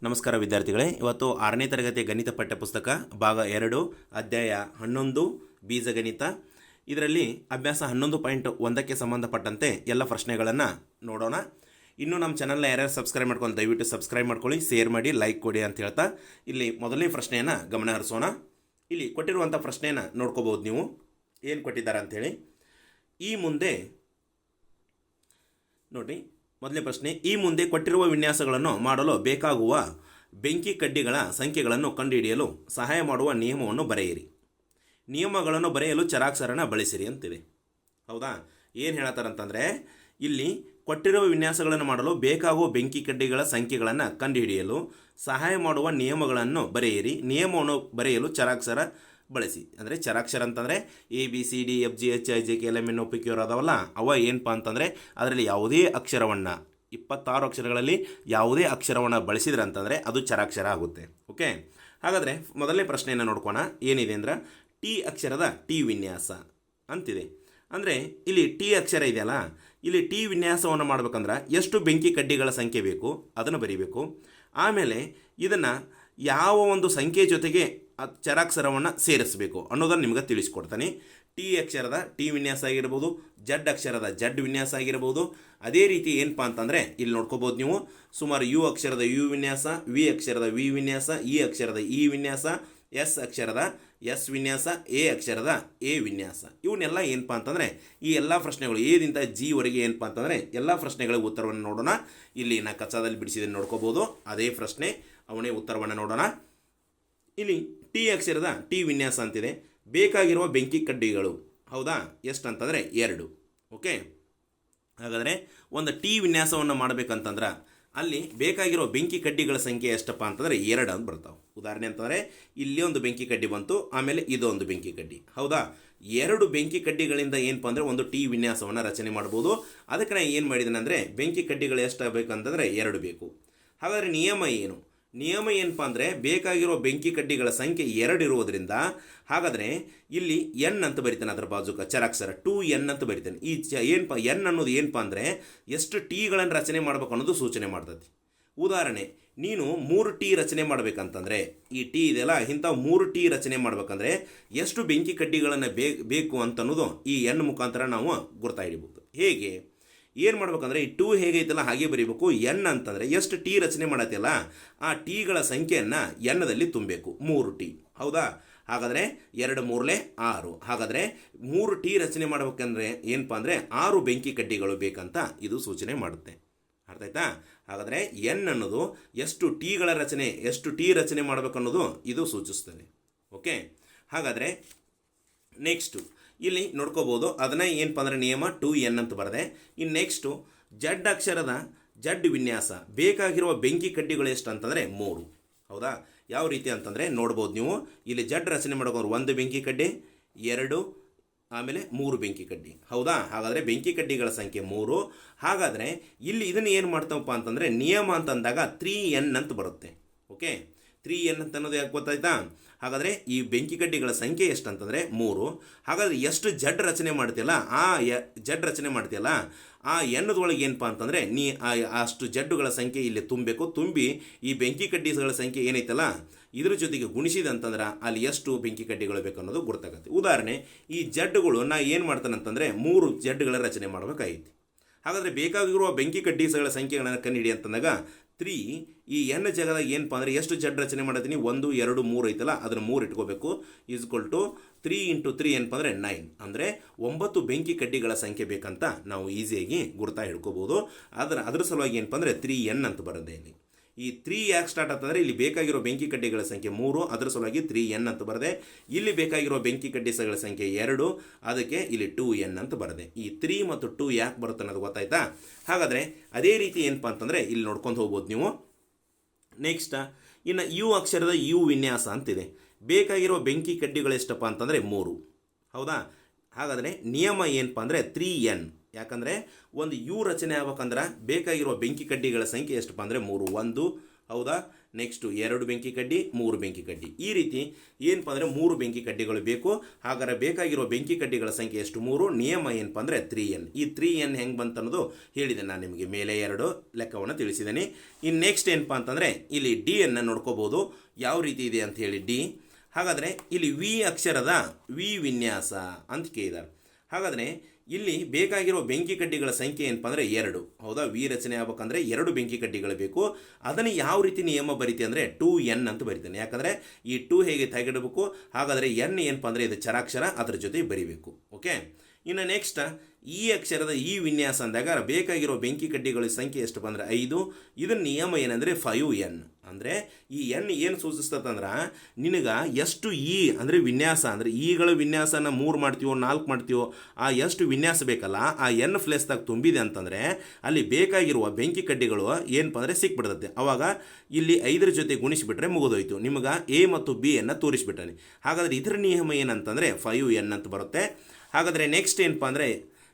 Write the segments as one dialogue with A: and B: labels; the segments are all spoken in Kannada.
A: ನಮಸ್ಕಾರ ವಿದ್ಯಾರ್ಥಿಗಳೇ, ಇವತ್ತು 6ನೇ ತರಗತಿಯ ಗಣಿತ ಪಠ್ಯಪುಸ್ತಕ ಭಾಗ 2 ಅಧ್ಯಾಯ 11 ಬೀಜಗಣಿತ. ಇದರಲ್ಲಿ ಅಭ್ಯಾಸ 11.1ಕ್ಕೆ ಸಂಬಂಧಪಟ್ಟಂತೆ ಎಲ್ಲ ಪ್ರಶ್ನೆಗಳನ್ನು ನೋಡೋಣ. ಇನ್ನು ನಮ್ಮ ಚಾನಲ್ನ ಯಾರ್ಯಾರು ಸಬ್ಸ್ಕ್ರೈಬ್ ಮಾಡ್ಕೊಂಡು ದಯವಿಟ್ಟು ಸಬ್ಸ್ಕ್ರೈಬ್ ಮಾಡ್ಕೊಳ್ಳಿ, ಶೇರ್ ಮಾಡಿ, ಲೈಕ್ ಕೊಡಿ ಅಂತ ಹೇಳ್ತಾ ಇಲ್ಲಿ ಮೊದಲನೇ ಪ್ರಶ್ನೆಯನ್ನು ಗಮನ ಹರಿಸೋಣ. ಇಲ್ಲಿ ಕೊಟ್ಟಿರುವಂಥ ಪ್ರಶ್ನೆಯನ್ನು ನೋಡ್ಕೋಬೋದು ನೀವು, ಏನು ಕೊಟ್ಟಿದ್ದಾರೆ ಅಂಥೇಳಿ. ಈ ಮುಂದೆ ನೋಡಿ, ಮೊದಲನೇ ಪ್ರಶ್ನೆ, ಈ ಮುಂದೆ ಕೊಟ್ಟಿರುವ ವಿನ್ಯಾಸಗಳನ್ನು ಮಾಡಲು ಬೇಕಾಗುವ ಬೆಂಕಿ ಕಡ್ಡಿಗಳ ಸಂಖ್ಯೆಗಳನ್ನು ಕಂಡುಹಿಡಿಯಲು ಸಹಾಯ ಮಾಡುವ ನಿಯಮವನ್ನು ಬರೆಯಿರಿ. ನಿಯಮಗಳನ್ನು ಬರೆಯಲು ಚರಾಕ್ಷರನ ಬಳಸಿರಿ ಅಂತಿದೆ. ಹೌದಾ? ಏನು ಹೇಳ್ತಾರಂತಂದರೆ, ಇಲ್ಲಿ ಕೊಟ್ಟಿರುವ ವಿನ್ಯಾಸಗಳನ್ನು ಮಾಡಲು ಬೇಕಾಗುವ ಬೆಂಕಿ ಕಡ್ಡಿಗಳ ಸಂಖ್ಯೆಗಳನ್ನು ಕಂಡುಹಿಡಿಯಲು ಸಹಾಯ ಮಾಡುವ ನಿಯಮಗಳನ್ನು ಬರೆಯಿರಿ. ನಿಯಮವನ್ನು ಬರೆಯಲು ಚರಾಕ್ಷರ ಬಳಸಿ. ಅಂದರೆ ಚರಾಕ್ಷರ ಅಂತಂದರೆ ABCDFGHIJKLMNOPQ ಅದಾವಲ್ಲ, ಅವ ಏನಪ್ಪ ಅಂತಂದರೆ ಅದರಲ್ಲಿ ಯಾವುದೇ ಅಕ್ಷರವನ್ನು 26 ಅಕ್ಷರಗಳಲ್ಲಿ ಯಾವುದೇ ಅಕ್ಷರವನ್ನು ಬಳಸಿದ್ರೆ ಅಂತಂದರೆ ಅದು ಚರಾಕ್ಷರ ಆಗುತ್ತೆ. ಓಕೆ, ಹಾಗಾದರೆ ಮೊದಲನೇ ಪ್ರಶ್ನೆಯನ್ನು ನೋಡ್ಕೋಣ. ಏನಿದೆ ಅಂದ್ರೆ, ಟಿ ಅಕ್ಷರದ ಟಿ ವಿನ್ಯಾಸ ಅಂತಿದೆ. ಅಂದರೆ ಇಲ್ಲಿ ಟಿ ಅಕ್ಷರ ಇದೆಯಲ್ಲ, ಇಲ್ಲಿ ಟಿ ವಿನ್ಯಾಸವನ್ನು ಮಾಡ್ಬೇಕಂದ್ರೆ ಎಷ್ಟು ಬೆಂಕಿ ಕಡ್ಡಿಗಳ ಸಂಖ್ಯೆ ಬೇಕು ಅದನ್ನು ಬರೀಬೇಕು. ಆಮೇಲೆ ಇದನ್ನು ಯಾವ ಒಂದು ಸಂಖ್ಯೆ ಜೊತೆಗೆ ಚರಾಕ್ಷರವನ್ನು ಸೇರಿಸಬೇಕು ಅನ್ನೋದನ್ನು ನಿಮ್ಗೆ ತಿಳಿಸ್ಕೊಡ್ತಾನೆ. ಟಿ ಅಕ್ಷರದ ಟಿ ವಿನ್ಯಾಸ ಆಗಿರ್ಬೋದು, ಜಡ್ ಅಕ್ಷರದ ಜಡ್ ವಿನ್ಯಾಸ ಆಗಿರ್ಬೋದು. ಅದೇ ರೀತಿ ಏನಪ್ಪ ಅಂತಂದರೆ ಇಲ್ಲಿ ನೋಡ್ಕೋಬೋದು ನೀವು, ಸುಮಾರು ಯು ಅಕ್ಷರದ ಯು ವಿನ್ಯಾಸ, ವಿ ಅಕ್ಷರದ ವಿ ವಿನ್ಯಾಸ, ಇ ಅಕ್ಷರದ ಇ ವಿನ್ಯಾಸ, ಎಸ್ ಅಕ್ಷರದ ಎಸ್ ವಿನ್ಯಾಸ, ಎ ಅಕ್ಷರದ ಎ ವಿನ್ಯಾಸ. ಇವನ್ನೆಲ್ಲ ಏನಪ್ಪ ಅಂತಂದರೆ ಈ ಎಲ್ಲ ಪ್ರಶ್ನೆಗಳು ಎದಿಂದ ಜಿವರೆಗೆ ಏನಪ್ಪ ಅಂತಂದರೆ ಎಲ್ಲ ಪ್ರಶ್ನೆಗಳಿಗೆ ಉತ್ತರವನ್ನು ನೋಡೋಣ. ಇಲ್ಲಿ ನಾ ಕಚ್ಚಾದಲ್ಲಿ ಬಿಡಿಸಿದ ನೋಡ್ಕೋಬೋದು, ಅದೇ ಪ್ರಶ್ನೆ ಅವನೇ ಉತ್ತರವನ್ನು ನೋಡೋಣ. ಇಲ್ಲಿ ಟಿ ಅಕ್ಷರದ ಟಿ ವಿನ್ಯಾಸ ಅಂತಿದೆ. ಬೇಕಾಗಿರುವ ಬೆಂಕಿ ಕಡ್ಡಿಗಳು ಹೌದಾ ಎಷ್ಟಂತಂದರೆ 2. ಓಕೆ, ಹಾಗಾದರೆ ಒಂದು ಟಿ ವಿನ್ಯಾಸವನ್ನು ಮಾಡಬೇಕಂತಂದ್ರೆ ಅಲ್ಲಿ ಬೇಕಾಗಿರೋ ಬೆಂಕಿ ಕಡ್ಡಿಗಳ ಸಂಖ್ಯೆ ಎಷ್ಟಪ್ಪ ಅಂತಂದರೆ 2 ಅಂತ ಬರ್ತಾವೆ. ಉದಾಹರಣೆ ಅಂತಂದರೆ ಇಲ್ಲಿ ಒಂದು ಬೆಂಕಿ ಕಡ್ಡಿ ಬಂತು, ಆಮೇಲೆ ಇದೊಂದು ಬೆಂಕಿ ಕಡ್ಡಿ. ಹೌದಾ? 2 ಬೆಂಕಿ ಕಡ್ಡಿಗಳಿಂದ ಏನಪ್ಪ ಅಂದರೆ ಒಂದು ಟಿ ವಿನ್ಯಾಸವನ್ನು ರಚನೆ ಮಾಡ್ಬೋದು. ಅದಕ್ಕೆ ನಾನು ಏನು ಮಾಡಿದ್ದೇನೆ ಅಂದರೆ ಬೆಂಕಿ ಕಡ್ಡಿಗಳು ಎಷ್ಟು ಬೇಕಂತಂದರೆ 2 ಬೇಕು. ಹಾಗಾದರೆ ನಿಯಮ ಏನು? ನಿಯಮ ಏನಪ್ಪ ಅಂದರೆ ಬೇಕಾಗಿರೋ ಬೆಂಕಿ ಕಡ್ಡಿಗಳ ಸಂಖ್ಯೆ 2 ಇರುವುದರಿಂದ ಹಾಗಾದರೆ ಇಲ್ಲಿ ಎನ್ ಅಂತ ಬರಿತಾನೆ, ಅದರ ಬಾಜುಕ ಚರಾಕ್ಷರ 2n ಅಂತ ಬರಿತಾನೆ. ಈ ಏನಪ್ಪ ಎನ್ ಅನ್ನೋದು ಏನಪ್ಪ ಅಂದರೆ ಎಷ್ಟು ಟೀಗಳನ್ನು ರಚನೆ ಮಾಡ್ಬೇಕು ಅನ್ನೋದು ಸೂಚನೆ ಮಾಡ್ತದೆ. ಉದಾಹರಣೆ, ನೀನು 3 ಟಿ ರಚನೆ ಮಾಡಬೇಕಂತಂದರೆ ಈ ಟಿ ಇದೆಯಲ್ಲ, ಇಂಥ 3 ಟಿ ರಚನೆ ಮಾಡ್ಬೇಕಂದ್ರೆ ಎಷ್ಟು ಬೆಂಕಿ ಕಡ್ಡಿಗಳನ್ನು ಬೇಕು ಅಂತ ಅನ್ನೋದು ಈ ಎನ್ ಮುಖಾಂತರ ನಾವು ಗುರ್ತಾ ಹಿಡಿಬೋದು. ಹೇಗೆ ಏನು ಮಾಡ್ಬೇಕಂದ್ರೆ ಈ 2 ಹೇಗೈತಲ್ಲ ಹಾಗೆ ಬರೀಬೇಕು. ಎನ್ ಅಂತಂದರೆ ಎಷ್ಟು ಟಿ ರಚನೆ ಮಾಡತ್ತಲ್ಲ ಆ ಟೀಗಳ ಸಂಖ್ಯೆಯನ್ನು ಎನ್ನದಲ್ಲಿ ತುಂಬಬೇಕು. 3 ಟಿ. ಹೌದಾ? ಹಾಗಾದರೆ 2 3 6. ಹಾಗಾದರೆ 3 ಟಿ ರಚನೆ ಮಾಡ್ಬೇಕಂದ್ರೆ ಏನಪ್ಪ ಅಂದರೆ 6 ಬೆಂಕಿ ಕಡ್ಡಿಗಳು ಬೇಕಂತ ಇದು ಸೂಚನೆ ಮಾಡುತ್ತೆ. ಅರ್ಥ ಆಯ್ತಾ? ಹಾಗಾದರೆ ಎನ್ ಅನ್ನೋದು ಎಷ್ಟು ಟೀಗಳ ರಚನೆ, ಎಷ್ಟು ಟಿ ರಚನೆ ಮಾಡಬೇಕನ್ನೋದು ಇದು ಸೂಚಿಸ್ತದೆ. ಓಕೆ, ಹಾಗಾದರೆ ನೆಕ್ಸ್ಟು ಇಲ್ಲಿ ನೋಡ್ಕೋಬೋದು. ಅದನ್ನ ಏನಪ್ಪ ಅಂದರೆ ನಿಯಮ 2n ಅಂತ ಬರದೆ. ಇನ್ನು ನೆಕ್ಸ್ಟು ಜಡ್ ಅಕ್ಷರದ ಜಡ್ ವಿನ್ಯಾಸ ಬೇಕಾಗಿರುವ ಬೆಂಕಿ ಕಡ್ಡಿಗಳು ಎಷ್ಟು ಅಂತಂದರೆ 3. ಹೌದಾ? ಯಾವ ರೀತಿ ಅಂತಂದರೆ ನೋಡ್ಬೋದು ನೀವು, ಇಲ್ಲಿ ಜಡ್ ರಚನೆ ಮಾಡೋಕೆ 1 ಬೆಂಕಿ ಕಡ್ಡಿ, 2, ಆಮೇಲೆ 3 ಬೆಂಕಿ ಕಡ್ಡಿ. ಹೌದಾ? ಹಾಗಾದರೆ ಬೆಂಕಿ ಕಡ್ಡಿಗಳ ಸಂಖ್ಯೆ 3. ಹಾಗಾದರೆ ಇಲ್ಲಿ ಇದನ್ನು ಏನು ಮಾಡ್ತಾವಪ್ಪ ಅಂತಂದರೆ ನಿಯಮ ಅಂತಂದಾಗ 3n ಅಂತ ಬರುತ್ತೆ. ಓಕೆ, 3n ಅಂತ ಅನ್ನೋದು ಯಾಕೆ ಗೊತ್ತಾಯ್ತಾ? ಹಾಗಾದರೆ ಈ ಬೆಂಕಿ ಕಡ್ಡಿಗಳ ಸಂಖ್ಯೆ ಎಷ್ಟು ಅಂತಂದರೆ 3. ಹಾಗಾದರೆ ಎಷ್ಟು ಜಡ್ ರಚನೆ ಮಾಡ್ತೀಯಲ್ಲ ಆ ಜಡ್ ರಚನೆ ಮಾಡ್ತೀಯಲ್ಲ ಆ ಎನ್ನದೊಳಗೆ ಏನಪ್ಪ ಅಂತಂದರೆ ನೀ ಅಷ್ಟು ಜಡ್ಡುಗಳ ಸಂಖ್ಯೆ ಇಲ್ಲಿ ತುಂಬಬೇಕು. ತುಂಬಿ ಈ ಬೆಂಕಿ ಕಡ್ಡಿಗಳ ಸಂಖ್ಯೆ ಏನೈತಲ್ಲ ಇದ್ರ ಜೊತೆಗೆ ಗುಣಿಸಿದಂತಂದ್ರೆ ಅಲ್ಲಿ ಎಷ್ಟು ಬೆಂಕಿ ಕಡ್ಡಿಗಳು ಬೇಕು ಅನ್ನೋದು ಗೊತ್ತಾಗತ್ತೆ. ಉದಾಹರಣೆ, ಈ ಜಡ್ಡುಗಳು ನಾ ಏನು ಮಾಡ್ತಾನಂತಂದರೆ 3 ಜಡ್ಡುಗಳ ರಚನೆ ಮಾಡಬೇಕಾಗಿತ್ತು. ಹಾಗಾದರೆ ಬೇಕಾಗಿರುವ ಬೆಂಕಿ ಕಡ್ಡಿಗಳ ಸಂಖ್ಯೆಗಳನ್ನು ಕಂಡುಹಿಡಿ ಅಂತಂದಾಗ 3 ಈ ಎನ್ ಜಾಗದಾಗ ಏನಪ್ಪ ಅಂದರೆ ಎಷ್ಟು ಜಡ್ ರಚನೆ ಮಾಡತ್ತೀನಿ 1 2 3 ಐತಲ್ಲ ಅದನ್ನು 3 ಇಟ್ಕೋಬೇಕು. ಈಸ್ಕ್ವಲ್ ಟು 3 × 3 ಏನಪ್ಪ ಅಂದರೆ 9. ಅಂದರೆ 9 ಬೆಂಕಿ ಕಡ್ಡಿಗಳ ಸಂಖ್ಯೆ ಬೇಕಂತ ನಾವು ಈಸಿಯಾಗಿ ಗುರ್ತಾ ಹಿಡ್ಕೋಬೋದು. ಅದರ ಸಲುವಾಗಿ ಏನಪ್ಪ ಅಂದರೆ 3n ಅಂತ ಬರುತ್ತೆ. ಇಲ್ಲಿ ಈ 3 ಯಾಕೆ ಸ್ಟಾರ್ಟ್ ಆಗ್ತಂದರೆ ಇಲ್ಲಿ ಬೇಕಾಗಿರೋ ಬೆಂಕಿ ಕಡ್ಡಿಗಳ ಸಂಖ್ಯೆ 3, ಅದರ ಸಲುವಾಗಿ 3n ಅಂತ ಬರದೆ. ಇಲ್ಲಿ ಬೇಕಾಗಿರೋ ಬೆಂಕಿ ಕಡ್ಡಿಗಳ ಸಂಖ್ಯೆ 2, ಅದಕ್ಕೆ ಇಲ್ಲಿ 2n ಅಂತ ಬರದೆ. ಈ 3 ಮತ್ತು 2 ಯಾಕೆ ಬರುತ್ತೆ ಅನ್ನೋದು ಗೊತ್ತಾಯ್ತಾ? ಹಾಗಾದರೆ ಅದೇ ರೀತಿ ಏನಪ್ಪ ಅಂತಂದರೆ ಇಲ್ಲಿ ನೋಡ್ಕೊಂಡು ಹೋಗ್ಬೋದು ನೀವು. ನೆಕ್ಸ್ಟ್ ಇನ್ನು ಯು ಅಕ್ಷರದ ಯು ವಿನ್ಯಾಸ ಅಂತಿದೆ. ಬೇಕಾಗಿರೋ ಬೆಂಕಿ ಕಡ್ಡಿಗಳು ಎಷ್ಟಪ್ಪ ಅಂತಂದರೆ 3. ಹೌದಾ? ಹಾಗಾದರೆ ನಿಯಮ ಏನಪ್ಪ ಅಂದರೆ 3n. ಯಾಕಂದರೆ ಒಂದು ಯು ರಚನೆ ಆಗ್ಬೇಕಂದ್ರೆ ಬೇಕಾಗಿರೋ ಬೆಂಕಿ ಕಡ್ಡಿಗಳ ಸಂಖ್ಯೆ ಎಷ್ಟಪ್ಪ ಅಂದರೆ 3. 1 ಹೌದಾ. ನೆಕ್ಸ್ಟು 2 ಬೆಂಕಿ ಕಡ್ಡಿ, 3 ಬೆಂಕಿ ಕಡ್ಡಿ, ಈ ರೀತಿ ಏನಪ್ಪ ಅಂದರೆ 3 ಬೆಂಕಿ ಕಡ್ಡಿಗಳು ಬೇಕು. ಹಾಗಾದರೆ ಬೇಕಾಗಿರೋ ಬೆಂಕಿ ಕಡ್ಡಿಗಳ ಸಂಖ್ಯೆ ಎಷ್ಟು? 3. ನಿಯಮ ಏನಪ್ಪ ಅಂದರೆ 3n. ಈ 3n ಹೆಂಗೆ ಬಂತು ಅನ್ನೋದು ಹೇಳಿದೆ ನಾನು ನಿಮಗೆ, ಮೇಲೆ 2 ಲೆಕ್ಕವನ್ನು ತಿಳಿಸಿದ್ದೀನಿ. ಇನ್ನು ನೆಕ್ಸ್ಟ್ ಏನಪ್ಪ ಅಂತಂದರೆ ಇಲ್ಲಿ ಡಿ ಅನ್ನು ನೋಡ್ಕೋಬೋದು ಯಾವ ರೀತಿ ಇದೆ ಅಂತ ಹೇಳಿ. ಡಿ ಹಾಗಾದರೆ ಇಲ್ಲಿ ವಿ ಅಕ್ಷರದ ವಿ ವಿನ್ಯಾಸ ಅಂತ ಕೇಳಿದ್ದಾರೆ. ಹಾಗಾದರೆ ಇಲ್ಲಿ ಬೇಕಾಗಿರೋ ಬೆಂಕಿ ಕಡ್ಡಿಗಳ ಸಂಖ್ಯೆ ಏನಪ್ಪ ಅಂದರೆ 2. ಹೌದಾ. ವಿ ರಚನೆ ಆಗ್ಬೇಕಂದ್ರೆ 2 ಬೆಂಕಿ ಕಡ್ಡಿಗಳು ಬೇಕು. ಅದನ್ನು ಯಾವ ರೀತಿ ನಿಯಮ ಬರೀತಿ ಅಂದರೆ 2n ಅಂತ ಬರಿತೇನೆ. ಯಾಕಂದರೆ ಈ 2 ಹೇಗೆ ತೆಗೆಡಬೇಕು, ಹಾಗಾದರೆ n ಏನಪ್ಪ ಅಂದರೆ ಇದು ಚರಾಕ್ಷರ, ಅದರ ಜೊತೆ ಬರಿಬೇಕು. ಓಕೆ. ಇನ್ನು ನೆಕ್ಸ್ಟ್ ಈ ಅಕ್ಷರದ ಈ ವಿನ್ಯಾಸ ಅಂದಾಗ ಬೇಕಾಗಿರೋ ಬೆಂಕಿ ಕಡ್ಡಿಗಳ ಸಂಖ್ಯೆ ಎಷ್ಟು ಬಂದರೆ 5. ಇದನ್ನ ನಿಯಮ ಏನಂದರೆ 5n. ಅಂದರೆ ಈ n ಏನು ಸೂಚಿಸ್ತದಂದ್ರೆ ನಿನಗೆ ಎಷ್ಟು ಈ ಅಂದರೆ ವಿನ್ಯಾಸ ಅಂದರೆ ಈಗಳ ವಿನ್ಯಾಸನ 3 ಮಾಡ್ತೀವೋ 4 ಮಾಡ್ತೀವೋ ಆ ಎಷ್ಟು ವಿನ್ಯಾಸ ಬೇಕಲ್ಲ ಆ n ಫ್ಲೇಸ್ದಾಗ ತುಂಬಿದೆ ಅಂತಂದರೆ ಅಲ್ಲಿ ಬೇಕಾಗಿರುವ ಬೆಂಕಿ ಕಡ್ಡಿಗಳು ಏನಪ್ಪ ಅಂದರೆ ಸಿಕ್ಬಿಡ್ತದೆ. ಅವಾಗ ಇಲ್ಲಿ 5ರ ಜೊತೆ ಗುಣಿಸಿಬಿಟ್ರೆ ಮುಗಿದೋಯ್ತು, ನಿಮಗೆ ಎ ಮತ್ತು ಬಿ ಅನ್ನು ತೋರಿಸ್ಬಿಟ್ಟಾನೆ. ಹಾಗಾದರೆ ಇದರ ನಿಯಮ ಏನಂತಂದರೆ 5n ಅಂತ ಬರುತ್ತೆ. ಹಾಗಾದರೆ ನೆಕ್ಸ್ಟ್ ಏನಪ್ಪ ಅಂದರೆ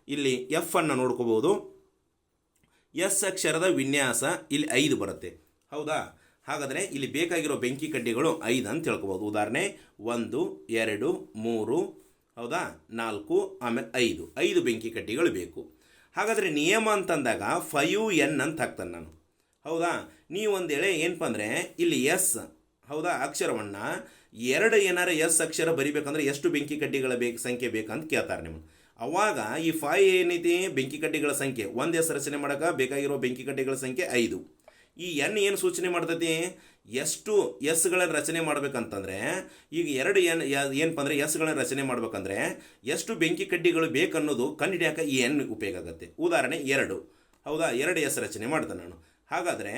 A: ಇಲ್ಲಿ ಎಫ್ ಅನ್ನು ನೋಡ್ಕೋಬೋದು. ಎಸ್ ಅಕ್ಷರದ ವಿನ್ಯಾಸ ಇಲ್ಲಿ 5 ಬರುತ್ತೆ. ಹೌದಾ. ಹಾಗಾದರೆ ಇಲ್ಲಿ ಬೇಕಾಗಿರೋ ಬೆಂಕಿ ಕಡ್ಡಿಗಳು 5 ಅಂತ ತಿಳ್ಕೊಬೋದು. ಉದಾಹರಣೆ 1, 2, 3, ಹೌದಾ, 4, ಆಮೇಲೆ 5 ಬೆಂಕಿ ಕಡ್ಡಿಗಳು ಬೇಕು. ಹಾಗಾದರೆ ನಿಯಮ ಅಂತಂದಾಗ 5n ಅಂತ ಹಾಕ್ತಾನೆ ನಾನು. ಹೌದಾ. ನೀವು ಒಂದು ವೇಳೆ ಏನಪ್ಪ ಅಂದರೆ ಇಲ್ಲಿ ಎಸ್, ಹೌದಾ, ಅಕ್ಷರವನ್ನು 2 ಏನಾರ ಎಸ್ ಅಕ್ಷರ ಬರಿಬೇಕಂದ್ರೆ ಎಷ್ಟು ಬೆಂಕಿ ಕಡ್ಡಿಗಳ ಸಂಖ್ಯೆ ಬೇಕಂತ ಕೇಳ್ತಾರೆ ನಿಮ್ಮನ್ನು. ಅವಾಗ ಈ 5 ಏನೈತಿ ಬೆಂಕಿ ಕಡ್ಡಿಗಳ ಸಂಖ್ಯೆ, 1 ಎಸ್ ರಚನೆ ಮಾಡೋಕೆ ಬೇಕಾಗಿರೋ ಬೆಂಕಿ ಕಡ್ಡಿಗಳ ಸಂಖ್ಯೆ 5. ಈ n ಏನು ಸೂಚನೆ ಮಾಡ್ತೈತಿ, ಎಷ್ಟು ಎಸ್ಗಳನ್ನು ರಚನೆ ಮಾಡ್ಬೇಕಂತಂದರೆ ಈಗ 2 ಏನಪ್ಪ ಅಂದರೆ ಎಸ್ಗಳನ್ನು ರಚನೆ ಮಾಡ್ಬೇಕಂದ್ರೆ ಎಷ್ಟು ಬೆಂಕಿ ಕಡ್ಡಿಗಳು ಬೇಕನ್ನೋದು ಕಂಡುಹಿಡಿಯೋಕೆ ಈ n ಉಪಯೋಗ ಆಗುತ್ತೆ. ಉದಾಹರಣೆ 2, ಹೌದಾ, 2 ಎಸ್ ರಚನೆ ಮಾಡ್ತಾನೆ ನಾನು. ಹಾಗಾದರೆ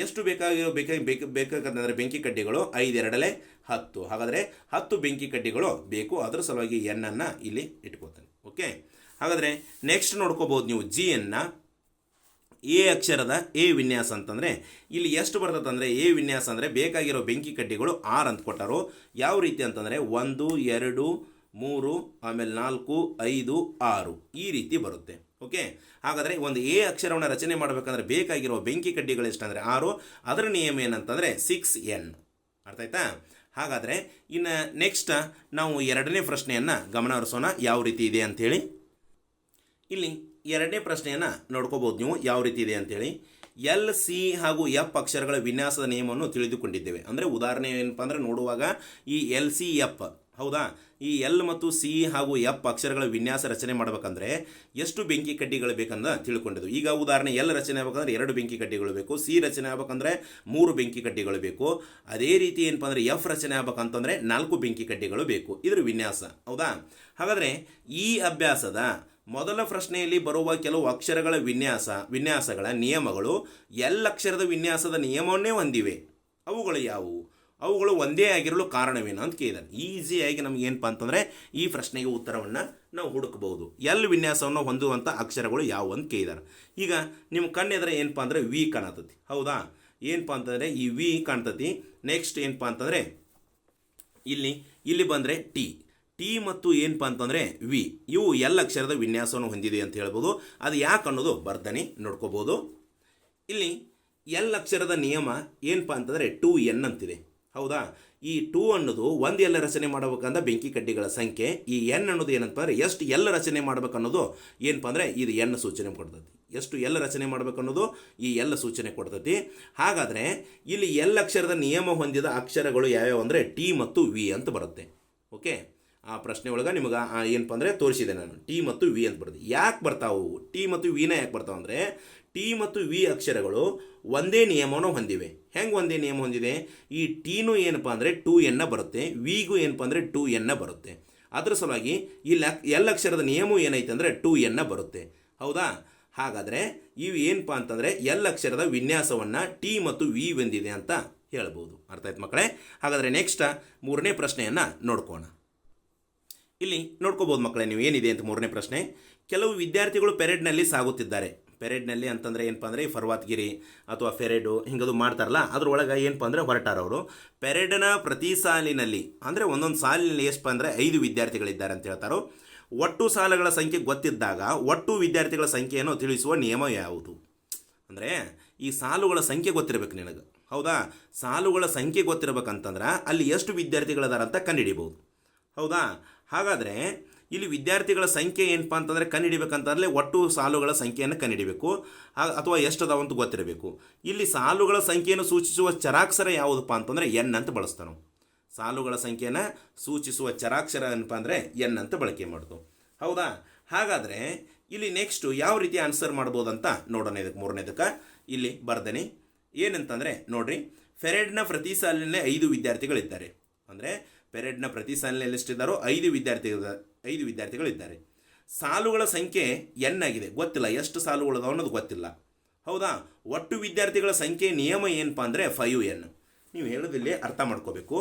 A: ಎಷ್ಟು ಬೇಕಾಗತ್ತಂದರೆ ಬೆಂಕಿ ಕಡ್ಡಿಗಳು 5 2 10. ಹಾಗಾದರೆ 10 ಬೆಂಕಿ ಕಡ್ಡಿಗಳು ಬೇಕು. ಅದರ ಸಲುವಾಗಿ n ಅನ್ನು ಇಲ್ಲಿ ಇಟ್ಕೋತಾನೆ. ಓಕೆ. ಹಾಗಾದರೆ ನೆಕ್ಸ್ಟ್ ನೋಡ್ಕೋಬೋದು ನೀವು ಜಿ ಅನ್ನು. ಎ ಅಕ್ಷರದ ಎ ವಿನ್ಯಾಸ ಅಂತಂದರೆ ಇಲ್ಲಿ ಎಷ್ಟು ಬರ್ತದೆ ಅಂದರೆ ಎ ವಿನ್ಯಾಸ ಅಂದರೆ ಬೇಕಾಗಿರೋ ಬೆಂಕಿ ಕಡ್ಡಿಗಳು 6 ಅಂತ ಕೊಟ್ಟರು. ಯಾವ ರೀತಿ ಅಂತಂದರೆ 1, 2, 3, ಆಮೇಲೆ 4, 5, 6 ಈ ರೀತಿ ಬರುತ್ತೆ. ಓಕೆ. ಹಾಗಾದರೆ ಒಂದು ಎ ಅಕ್ಷರವನ್ನು ರಚನೆ ಮಾಡಬೇಕಂದ್ರೆ ಬೇಕಾಗಿರೋ ಬೆಂಕಿ ಕಡ್ಡಿಗಳು ಎಷ್ಟಂದರೆ 6. ಅದರ ನಿಯಮ ಏನಂತಂದರೆ 6n. ಅರ್ಥ ಆಯ್ತಾ. ಹಾಗಾದರೆ ಇನ್ನು ನೆಕ್ಸ್ಟ್ ನಾವು 2ನೇ ಪ್ರಶ್ನೆಯನ್ನು ಗಮನ ಹರಿಸೋಣ ಯಾವ ರೀತಿ ಇದೆ ಅಂಥೇಳಿ. ಇಲ್ಲಿ 2ನೇ ಪ್ರಶ್ನೆಯನ್ನು ನೋಡ್ಕೋಬೋದು ನೀವು ಯಾವ ರೀತಿ ಇದೆ ಅಂಥೇಳಿ. ಎಲ್, ಸಿ ಹಾಗೂ ಎಫ್ ಅಕ್ಷರಗಳ ವಿನ್ಯಾಸದ ನಿಯಮವನ್ನು ತಿಳಿದುಕೊಂಡಿದ್ದೇವೆ. ಅಂದರೆ ಉದಾಹರಣೆ ಏನಪ್ಪ ಅಂದರೆ ನೋಡುವಾಗ ಈ ಎಲ್, ಸಿ, ಎಫ್, ಹೌದಾ, ಈ ಎಲ್ ಮತ್ತು ಸಿ ಹಾಗೂ ಎಫ್ ಅಕ್ಷರಗಳ ವಿನ್ಯಾಸ ರಚನೆ ಮಾಡಬೇಕಂದ್ರೆ ಎಷ್ಟು ಬೆಂಕಿ ಕಡ್ಡಿಗಳು ಬೇಕಂದ ತಿಳ್ಕೊಂಡಿದ್ದು. ಈಗ ಉದಾಹರಣೆ ಎಲ್ ರಚನೆ ಆಗಬೇಕಂದ್ರೆ 2 ಬೆಂಕಿ ಕಡ್ಡಿಗಳು ಬೇಕು. ಸಿ ರಚನೆ ಆಗಬೇಕಂದ್ರೆ 3 ಬೆಂಕಿ ಕಡ್ಡಿಗಳು ಬೇಕು. ಅದೇ ರೀತಿ ಏನಪ್ಪ ಅಂದರೆ ಎಫ್ ರಚನೆ ಆಗಬೇಕಂತಂದರೆ 4 ಬೆಂಕಿ ಕಡ್ಡಿಗಳು ಬೇಕು. ಇದರ ವಿನ್ಯಾಸ. ಹೌದಾ. ಹಾಗಾದರೆ ಈ ಅಭ್ಯಾಸದ ಮೊದಲ ಪ್ರಶ್ನೆಯಲ್ಲಿ ಬರುವ ಕೆಲವು ಅಕ್ಷರಗಳ ವಿನ್ಯಾಸಗಳ ನಿಯಮಗಳು ಎಲ್ ಅಕ್ಷರದ ವಿನ್ಯಾಸದ ನಿಯಮವನ್ನೇ ಹೊಂದಿವೆ. ಅವುಗಳು ಯಾವುವು? ಅವುಗಳು ಒಂದೇ ಆಗಿರಲು ಕಾರಣವೇನು ಅಂತ ಕೇಳಿದ್ದಾರೆ. ಈಸಿಯಾಗಿ ನಮ್ಗೆ ಏನಪ್ಪ ಅಂತಂದರೆ ಈ ಪ್ರಶ್ನೆಗೆ ಉತ್ತರವನ್ನು ನಾವು ಹುಡುಕಬಹುದು. ಎಲ್ ವಿನ್ಯಾಸವನ್ನು ಹೊಂದುವಂಥ ಅಕ್ಷರಗಳು ಯಾವುವು ಅಂತ ಕೇಳಿದ್ದಾರೆ. ಈಗ ನಿಮ್ಮ ಕಣ್ಣೆದ್ರೆ ಏನಪ್ಪ ಅಂದರೆ ವಿ ಕಾಣತತಿ. ಹೌದಾ. ಏನಪ್ಪ ಅಂತಂದರೆ ಈ ವಿ ಕಾಣ್ತತಿ. ನೆಕ್ಸ್ಟ್ ಏನಪ್ಪ ಅಂತಂದರೆ ಇಲ್ಲಿ ಬಂದರೆ ಟಿ ಮತ್ತು ಏನಪ್ಪ ಅಂತಂದರೆ ವಿ, ಇವು ಎಲ್ ಅಕ್ಷರದ ವಿನ್ಯಾಸವನ್ನು ಹೊಂದಿದೆ ಅಂತ ಹೇಳ್ಬೋದು. ಅದು ಯಾಕೆ ಅನ್ನೋದು ಬರ್ತಾನೆ ನೋಡ್ಕೋಬೋದು. ಇಲ್ಲಿ ಎಲ್ ಅಕ್ಷರದ ನಿಯಮ ಏನಪ್ಪ ಅಂತಂದರೆ 2n ಅಂತಿದೆ. ಹೌದಾ. ಈ 2 ಅನ್ನೋದು ಒಂದು ಎಲ್ ರಚನೆ ಮಾಡಬೇಕಂದ ಬೆಂಕಿ ಕಡ್ಡಿಗಳ ಸಂಖ್ಯೆ. ಈ n ಅನ್ನೋದು ಏನಂತ ಅಂದರೆ ಎಷ್ಟು ಎಲ್ ರಚನೆ ಮಾಡ್ಬೇಕನ್ನೋದು ಏನಪ್ಪ ಅಂದರೆ ಇದು n ಸೂಚನೆ ಕೊಡ್ತೈತಿ. ಎಷ್ಟು ಎಲ್ ರಚನೆ ಮಾಡ್ಬೇಕನ್ನೋದು ಈ ಎಲ್ ಸೂಚನೆ ಕೊಡ್ತೈತಿ. ಹಾಗಾದರೆ ಇಲ್ಲಿ ಎಲ್ ಅಕ್ಷರದ ನಿಯಮ ಹೊಂದಿದ ಅಕ್ಷರಗಳು ಯಾವ್ಯಾವ ಅಂದರೆ ಟಿ ಮತ್ತು ವಿ ಅಂತ ಬರುತ್ತೆ. ಓಕೆ. ಆ ಪ್ರಶ್ನೆ ಒಳಗೆ ನಿಮಗೆ ಏನಪ್ಪ ಅಂದರೆ ತೋರಿಸಿದೆ ನಾನು. ಟಿ ಮತ್ತು ವಿ ಅಂತ ಬರುತ್ತೆ. ಯಾಕೆ ಬರ್ತಾವು ಟಿ ಮತ್ತು ವಿನ ಯಾಕೆ ಬರ್ತಾವೆ ಅಂದರೆ ಟಿ ಮತ್ತು ವಿ ಅಕ್ಷರಗಳು ಒಂದೇ ನಿಯಮವನ್ನು ಹೊಂದಿವೆ. ಹೆಂಗೆ ಒಂದೇ ನಿಯಮ ಹೊಂದಿದೆ? ಈ ಟಿನೂ ಏನಪ್ಪ ಅಂದರೆ 2n ಬರುತ್ತೆ, ವಿಗೂ ಏನಪ್ಪ ಅಂದರೆ 2n ಬರುತ್ತೆ. ಅದರ ಸಲುವಾಗಿ ಇಲ್ಲಿ ಎಲ್ ಅಕ್ಷರದ ನಿಯಮ ಏನೈತೆ ಅಂದರೆ 2n ಬರುತ್ತೆ. ಹೌದಾ. ಹಾಗಾದರೆ ಇವು ಏನಪ್ಪ ಅಂತಂದರೆ ಎಲ್ ಅಕ್ಷರದ ವಿನ್ಯಾಸವನ್ನು ಟಿ ಮತ್ತು ವಿ ಹೊಂದಿದೆ ಅಂತ ಹೇಳ್ಬೋದು. ಅರ್ಥ ಆಯ್ತು ಮಕ್ಕಳೇ. ಹಾಗಾದರೆ ನೆಕ್ಸ್ಟ್ 3ನೇ ಪ್ರಶ್ನೆಯನ್ನು ನೋಡ್ಕೋಣ. ಇಲ್ಲಿ ನೋಡ್ಕೋಬೋದು ಮಕ್ಕಳೇ ನೀವು ಏನಿದೆ ಅಂತ 3ನೇ ಪ್ರಶ್ನೆ. ಕೆಲವು ವಿದ್ಯಾರ್ಥಿಗಳು ಪೆರೇಡ್ನಲ್ಲಿ ಸಾಗುತ್ತಿದ್ದಾರೆ. ಪೆರೇಡ್ನಲ್ಲಿ ಅಂತಂದರೆ ಏನಪ್ಪ ಅಂದರೆ ಫರ್ವಾತ್ಗಿರಿ ಅಥವಾ ಫೆರೇಡು ಹಿಂಗದು ಮಾಡ್ತಾರಲ್ಲ ಅದ್ರೊಳಗೆ ಏನಪ್ಪ ಅಂದರೆ ಹೊರಟಾರವರು. ಪೆರೇಡ್ನ ಪ್ರತಿ ಸಾಲಿನಲ್ಲಿ ಅಂದರೆ ಒಂದೊಂದು ಸಾಲಿನಲ್ಲಿ ಎಷ್ಟಪ್ಪ ಅಂದರೆ 5 ವಿದ್ಯಾರ್ಥಿಗಳಿದ್ದಾರೆ ಅಂತ ಹೇಳ್ತಾರೋ. ಒಟ್ಟು ಸಾಲುಗಳ ಸಂಖ್ಯೆ ಗೊತ್ತಿದ್ದಾಗ ಒಟ್ಟು ವಿದ್ಯಾರ್ಥಿಗಳ ಸಂಖ್ಯೆಯನ್ನು ತಿಳಿಸುವ ನಿಯಮ ಯಾವುದು? ಅಂದರೆ ಈ ಸಾಲುಗಳ ಸಂಖ್ಯೆ ಗೊತ್ತಿರಬೇಕು ನಿನಗೆ. ಹೌದಾ, ಸಾಲುಗಳ ಸಂಖ್ಯೆ ಗೊತ್ತಿರಬೇಕಂತಂದ್ರೆ ಅಲ್ಲಿ ಎಷ್ಟು ವಿದ್ಯಾರ್ಥಿಗಳದಾರ ಅಂತ ಕಂಡುಹಿಡಿಬೋದು. ಹೌದಾ, ಹಾಗಾದರೆ ಇಲ್ಲಿ ವಿದ್ಯಾರ್ಥಿಗಳ ಸಂಖ್ಯೆ ಏನಪ್ಪ ಅಂತಂದರೆ ಕಂಡುಹಿಡಿಬೇಕಂತಂದರೆ ಒಟ್ಟು ಸಾಲುಗಳ ಸಂಖ್ಯೆಯನ್ನು ಕಂಡುಹಿಡಿಬೇಕು, ಅಥವಾ ಎಷ್ಟು ಅದಾವ ಅಂತ ಗೊತ್ತಿರಬೇಕು. ಇಲ್ಲಿ ಸಾಲುಗಳ ಸಂಖ್ಯೆಯನ್ನು ಸೂಚಿಸುವ ಚರಾಕ್ಷರ ಯಾವುದಪ್ಪ ಅಂತಂದರೆ ಎನ್ ಅಂತ ಬಳಸ್ತಾನೆ. ಸಾಲುಗಳ ಸಂಖ್ಯೆಯನ್ನು ಸೂಚಿಸುವ ಚರಾಕ್ಷರ ಏನಪ್ಪ ಅಂದರೆ ಎನ್ ಅಂತ ಬಳಕೆ ಮಾಡೋದು. ಹೌದಾ, ಹಾಗಾದರೆ ಇಲ್ಲಿ ನೆಕ್ಸ್ಟು ಯಾವ ರೀತಿ ಆನ್ಸರ್ ಮಾಡ್ಬೋದು ಅಂತ ನೋಡೋಣ. ಇದಕ್ಕೆ ಮೂರನೇದಕ್ಕೆ ಇಲ್ಲಿ ಬರ್ದೇನೆ ಏನಂತಂದರೆ ನೋಡ್ರಿ, ಫೆರೆಡ್ನ ಪ್ರತಿ ಸಾಲಿನಲ್ಲಿ 5 ವಿದ್ಯಾರ್ಥಿಗಳಿದ್ದಾರೆ. ಅಂದರೆ ಪೆರೆಡ್ನ ಪ್ರತಿ ಸಾಲಿನಲ್ಲಿ ಎಷ್ಟಿದ್ದಾರೋ 5 ವಿದ್ಯಾರ್ಥಿಗಳಿದ್ದಾರೆ. ಸಾಲುಗಳ ಸಂಖ್ಯೆ ಎನ್ ಆಗಿದೆ, ಗೊತ್ತಿಲ್ಲ ಎಷ್ಟು ಸಾಲುಗಳದಾವ ಅನ್ನೋದು ಗೊತ್ತಿಲ್ಲ. ಹೌದಾ, ಒಟ್ಟು ವಿದ್ಯಾರ್ಥಿಗಳ ಸಂಖ್ಯೆ ನಿಯಮ ಏನಪ್ಪ ಅಂದರೆ 5n. ನೀವು ಹೇಳೋದಿಲ್ಲಿ ಅರ್ಥ ಮಾಡ್ಕೋಬೇಕು.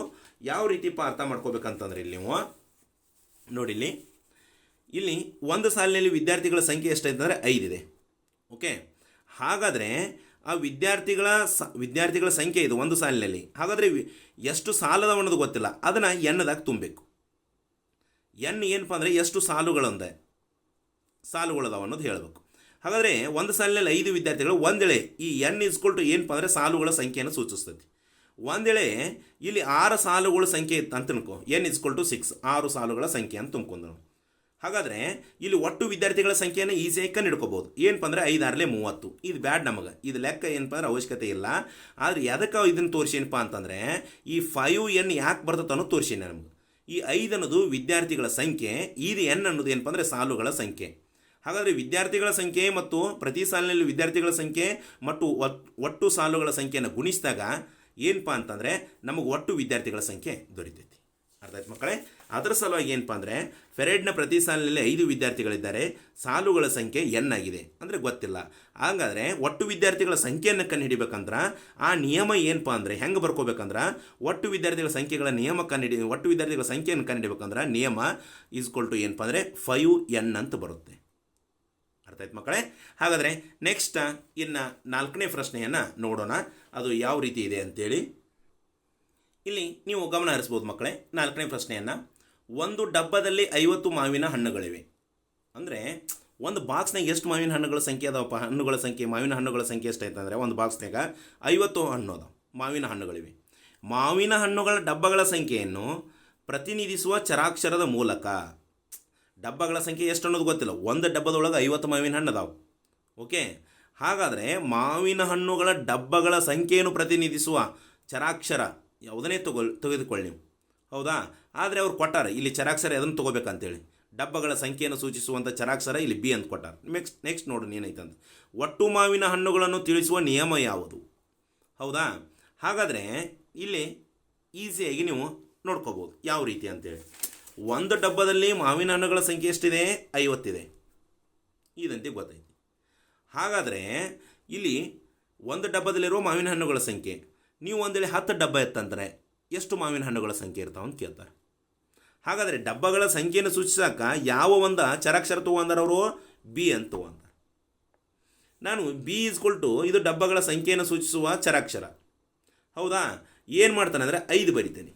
A: ಯಾವ ರೀತಿಪ್ಪ ಅರ್ಥ ಮಾಡ್ಕೋಬೇಕಂತಂದ್ರೆ ಇಲ್ಲಿ ನೀವು ನೋಡಿಲ್ಲಿ, ಇಲ್ಲಿ ಒಂದು ಸಾಲಿನಲ್ಲಿ ವಿದ್ಯಾರ್ಥಿಗಳ ಸಂಖ್ಯೆ ಎಷ್ಟೈತೆ 5 ಇದೆ. ಓಕೆ, ಹಾಗಾದರೆ ಆ ವಿದ್ಯಾರ್ಥಿಗಳ ಸಂಖ್ಯೆ ಇದು ಒಂದು ಸಾಲಿನಲ್ಲಿ. ಹಾಗಾದರೆ ಎಷ್ಟು ಸಾಲದ ಅನ್ನೋದು ಗೊತ್ತಿಲ್ಲ, ಅದನ್ನು ಎನ್ನದಾಗ ತುಂಬಬೇಕು. ಎನ್ ಏನಪ್ಪ ಅಂದರೆ ಎಷ್ಟು ಸಾಲುಗಳದಾವ ಅನ್ನೋದು ಹೇಳಬೇಕು. ಹಾಗಾದರೆ ಒಂದು ಸಾಲಿನಲ್ಲಿ 5 ವಿದ್ಯಾರ್ಥಿಗಳು, ಒಂದೇಳೆ ಈ ಎನ್ ಇಸ್ಕೊಲ್ಟು ಏನಪ್ಪ ಅಂದರೆ ಸಾಲುಗಳ ಸಂಖ್ಯೆಯನ್ನು ಸೂಚಿಸ್ತೈತಿ. ಒಂದೇಳೆ ಇಲ್ಲಿ 6 ಸಾಲುಗಳ ಸಂಖ್ಯೆ ಇತ್ತು ಅಂತ ತಿಳ್ಕೊ, ಎನ್ ಇಸ್ಕೊಲ್ಟು 6, 6 ಸಾಲುಗಳ ಸಂಖ್ಯೆ ಅಂತ ತುಂಬ್ಕೊಂಡು. ಹಾಗಾದರೆ ಇಲ್ಲಿ ಒಟ್ಟು ವಿದ್ಯಾರ್ಥಿಗಳ ಸಂಖ್ಯೆಯನ್ನು ಈಸಿಯಾಗಿ ಕಂಡುಹಿಡ್ಕೋಬೋದು. ಏನಪ್ಪ ಅಂದರೆ 5 6 30. ಇದು ಬ್ಯಾಡ್ ನಮಗೆ, ಇದು ಲೆಕ್ಕ ಏನಪ್ಪ ಅಂದ್ರೆ ಅವಶ್ಯಕತೆ ಇಲ್ಲ. ಆದರೆ ಎದಕ್ಕೆ ಇದನ್ನು ತೋರಿಸೇನಪ್ಪ ಅಂತಂದರೆ ಈ 5n ಯಾಕೆ ಬರ್ತದೆ ಅನ್ನೋದು ತೋರಿಸೇನೆ ನಮಗೆ. ಈ 5 ಅನ್ನೋದು ವಿದ್ಯಾರ್ಥಿಗಳ ಸಂಖ್ಯೆ, ಇದು n ಅನ್ನೋದು ಏನಪ್ಪ ಅಂದರೆ ಸಾಲುಗಳ ಸಂಖ್ಯೆ. ಹಾಗಾದರೆ ವಿದ್ಯಾರ್ಥಿಗಳ ಸಂಖ್ಯೆ ಮತ್ತು ಪ್ರತಿ ಸಾಲಿನಲ್ಲಿ ವಿದ್ಯಾರ್ಥಿಗಳ ಸಂಖ್ಯೆ ಮತ್ತು ಒಟ್ಟು ಸಾಲುಗಳ ಸಂಖ್ಯೆಯನ್ನು ಗುಣಿಸಿದಾಗ ಏನಪ್ಪ ಅಂತಂದರೆ ನಮಗೆ ಒಟ್ಟು ವಿದ್ಯಾರ್ಥಿಗಳ ಸಂಖ್ಯೆ ದೊರೀತೈತಿ. ಅರ್ಥ ಆಯ್ತು ಮಕ್ಕಳೇ? ಅದರ ಸಲುವಾಗಿ ಏನಪ್ಪ ಅಂದರೆ ಫೆರೆಡ್ನ ಪ್ರತಿ ಸಾಲಿನಲ್ಲಿ 5 ವಿದ್ಯಾರ್ಥಿಗಳಿದ್ದಾರೆ, ಸಾಲುಗಳ ಸಂಖ್ಯೆ ಎನ್ ಆಗಿದೆ ಅಂದರೆ ಗೊತ್ತಿಲ್ಲ. ಹಾಗಾದರೆ ಒಟ್ಟು ವಿದ್ಯಾರ್ಥಿಗಳ ಸಂಖ್ಯೆಯನ್ನು ಕಂಡುಹಿಡಿಬೇಕಂದ್ರೆ ಆ ನಿಯಮ ಏನಪ್ಪ ಅಂದರೆ ಹೆಂಗೆ ಬರ್ಕೋಬೇಕಂದ್ರೆ ಒಟ್ಟು ವಿದ್ಯಾರ್ಥಿಗಳ ಸಂಖ್ಯೆಯನ್ನು ಕಂಡುಹಿಡಿಬೇಕಂದ್ರೆ ನಿಯಮ ಈಸ್ಕೊಲ್ಟು ಏನಪ್ಪ ಅಂದರೆ 5n ಅಂತ ಬರುತ್ತೆ. ಅರ್ಥ ಆಯ್ತು ಮಕ್ಕಳೇ? ಹಾಗಾದರೆ ನೆಕ್ಸ್ಟ್ ಇನ್ನು 4ನೇ ಪ್ರಶ್ನೆಯನ್ನು ನೋಡೋಣ, ಅದು ಯಾವ ರೀತಿ ಇದೆ ಅಂತೇಳಿ. ಇಲ್ಲಿ ನೀವು ಗಮನ ಹರಿಸ್ಬೋದು ಮಕ್ಕಳೇ. 4ನೇ ಪ್ರಶ್ನೆಯನ್ನು, ಒಂದು ಡಬ್ಬದಲ್ಲಿ 50 ಮಾವಿನ ಹಣ್ಣುಗಳಿವೆ. ಅಂದರೆ ಒಂದು ಬಾಕ್ಸ್ನಾಗ ಎಷ್ಟು ಮಾವಿನ ಹಣ್ಣುಗಳ ಸಂಖ್ಯೆ ಅದಾವಪ್ಪ? ಮಾವಿನ ಹಣ್ಣುಗಳ ಸಂಖ್ಯೆ ಎಷ್ಟೈತೆ ಅಂದರೆ ಒಂದು ಬಾಕ್ಸ್ನಾಗ 50 ಹಣ್ಣು ಅದಾವೆ, ಮಾವಿನ ಹಣ್ಣುಗಳಿವೆ. ಮಾವಿನ ಹಣ್ಣುಗಳ ಡಬ್ಬಗಳ ಸಂಖ್ಯೆಯನ್ನು ಪ್ರತಿನಿಧಿಸುವ ಚರಾಕ್ಷರದ ಮೂಲಕ, ಡಬ್ಬಗಳ ಸಂಖ್ಯೆ ಎಷ್ಟು ಅನ್ನೋದು ಗೊತ್ತಿಲ್ಲ, ಒಂದು ಡಬ್ಬದೊಳಗೆ 50 ಮಾವಿನ ಹಣ್ಣು ಅದಾವೆ. ಓಕೆ, ಹಾಗಾದರೆ ಮಾವಿನ ಹಣ್ಣುಗಳ ಡಬ್ಬಗಳ ಸಂಖ್ಯೆಯನ್ನು ಪ್ರತಿನಿಧಿಸುವ ಚರಾಕ್ಷರ ಯಾವುದನ್ನೇ ತೆಗೆದುಕೊಳ್ಳಿ ನೀವು. ಹೌದಾ, ಆದರೆ ಅವ್ರು ಕೊಟ್ಟಾರೆ ಇಲ್ಲಿ ಚರಾಕ್ಷರ ಅದನ್ನು ತೊಗೋಬೇಕಂತೇಳಿ. ಡಬ್ಬಗಳ ಸಂಖ್ಯೆಯನ್ನು ಸೂಚಿಸುವಂಥ ಚರಾಕ್ಷರ ಇಲ್ಲಿ ಬಿ ಅಂತ ಕೊಟ್ಟಾರೆ. ನೆಕ್ಸ್ಟ್ ನೋಡ್ರಿ ಏನೈತಂತ, ಒಟ್ಟು ಮಾವಿನ ಹಣ್ಣುಗಳನ್ನು ತಿಳಿಸುವ ನಿಯಮ ಯಾವುದು? ಹೌದಾ, ಹಾಗಾದರೆ ಇಲ್ಲಿ ಈಸಿಯಾಗಿ ನೀವು ನೋಡ್ಕೋಬೋದು ಯಾವ ರೀತಿ ಅಂತೇಳಿ. ಒಂದು ಡಬ್ಬದಲ್ಲಿ ಮಾವಿನ ಹಣ್ಣುಗಳ ಸಂಖ್ಯೆ ಎಷ್ಟಿದೆ? 50 ಇದೆ, ಇದಂತೆ ಗೊತ್ತೈತಿ. ಹಾಗಾದರೆ ಇಲ್ಲಿ ಒಂದು ಡಬ್ಬದಲ್ಲಿರುವ ಮಾವಿನ ಹಣ್ಣುಗಳ ಸಂಖ್ಯೆ, ನೀವು ಒಂದೇಳೆ 10 ಡಬ್ಬ ಎತ್ತಂದರೆ ಎಷ್ಟು ಮಾವಿನ ಹಣ್ಣುಗಳ ಸಂಖ್ಯೆ ಇರ್ತಾವೆ ಅಂತ ಕೇಳ್ತಾರೆ. ಹಾಗಾದರೆ ಡಬ್ಬಗಳ ಸಂಖ್ಯೆಯನ್ನು ಸೂಚಿಸೋಕೆ ಯಾವ ಒಂದು ಚರಾಕ್ಷರ ತೊಗೊಂಡಾರ ಅವರು? ಬಿ ಅಂತ ತೊಗೊಂಡಾರ. ನಾನು ಬಿ ಈಸ್ಕೊಲ್ಟು ಇದು ಡಬ್ಬಗಳ ಸಂಖ್ಯೆಯನ್ನು ಸೂಚಿಸುವ ಚರಾಕ್ಷರ. ಹೌದಾ, ಏನು ಮಾಡ್ತಾನೆ ಅಂದರೆ 5 ಬರಿತೇನೆ.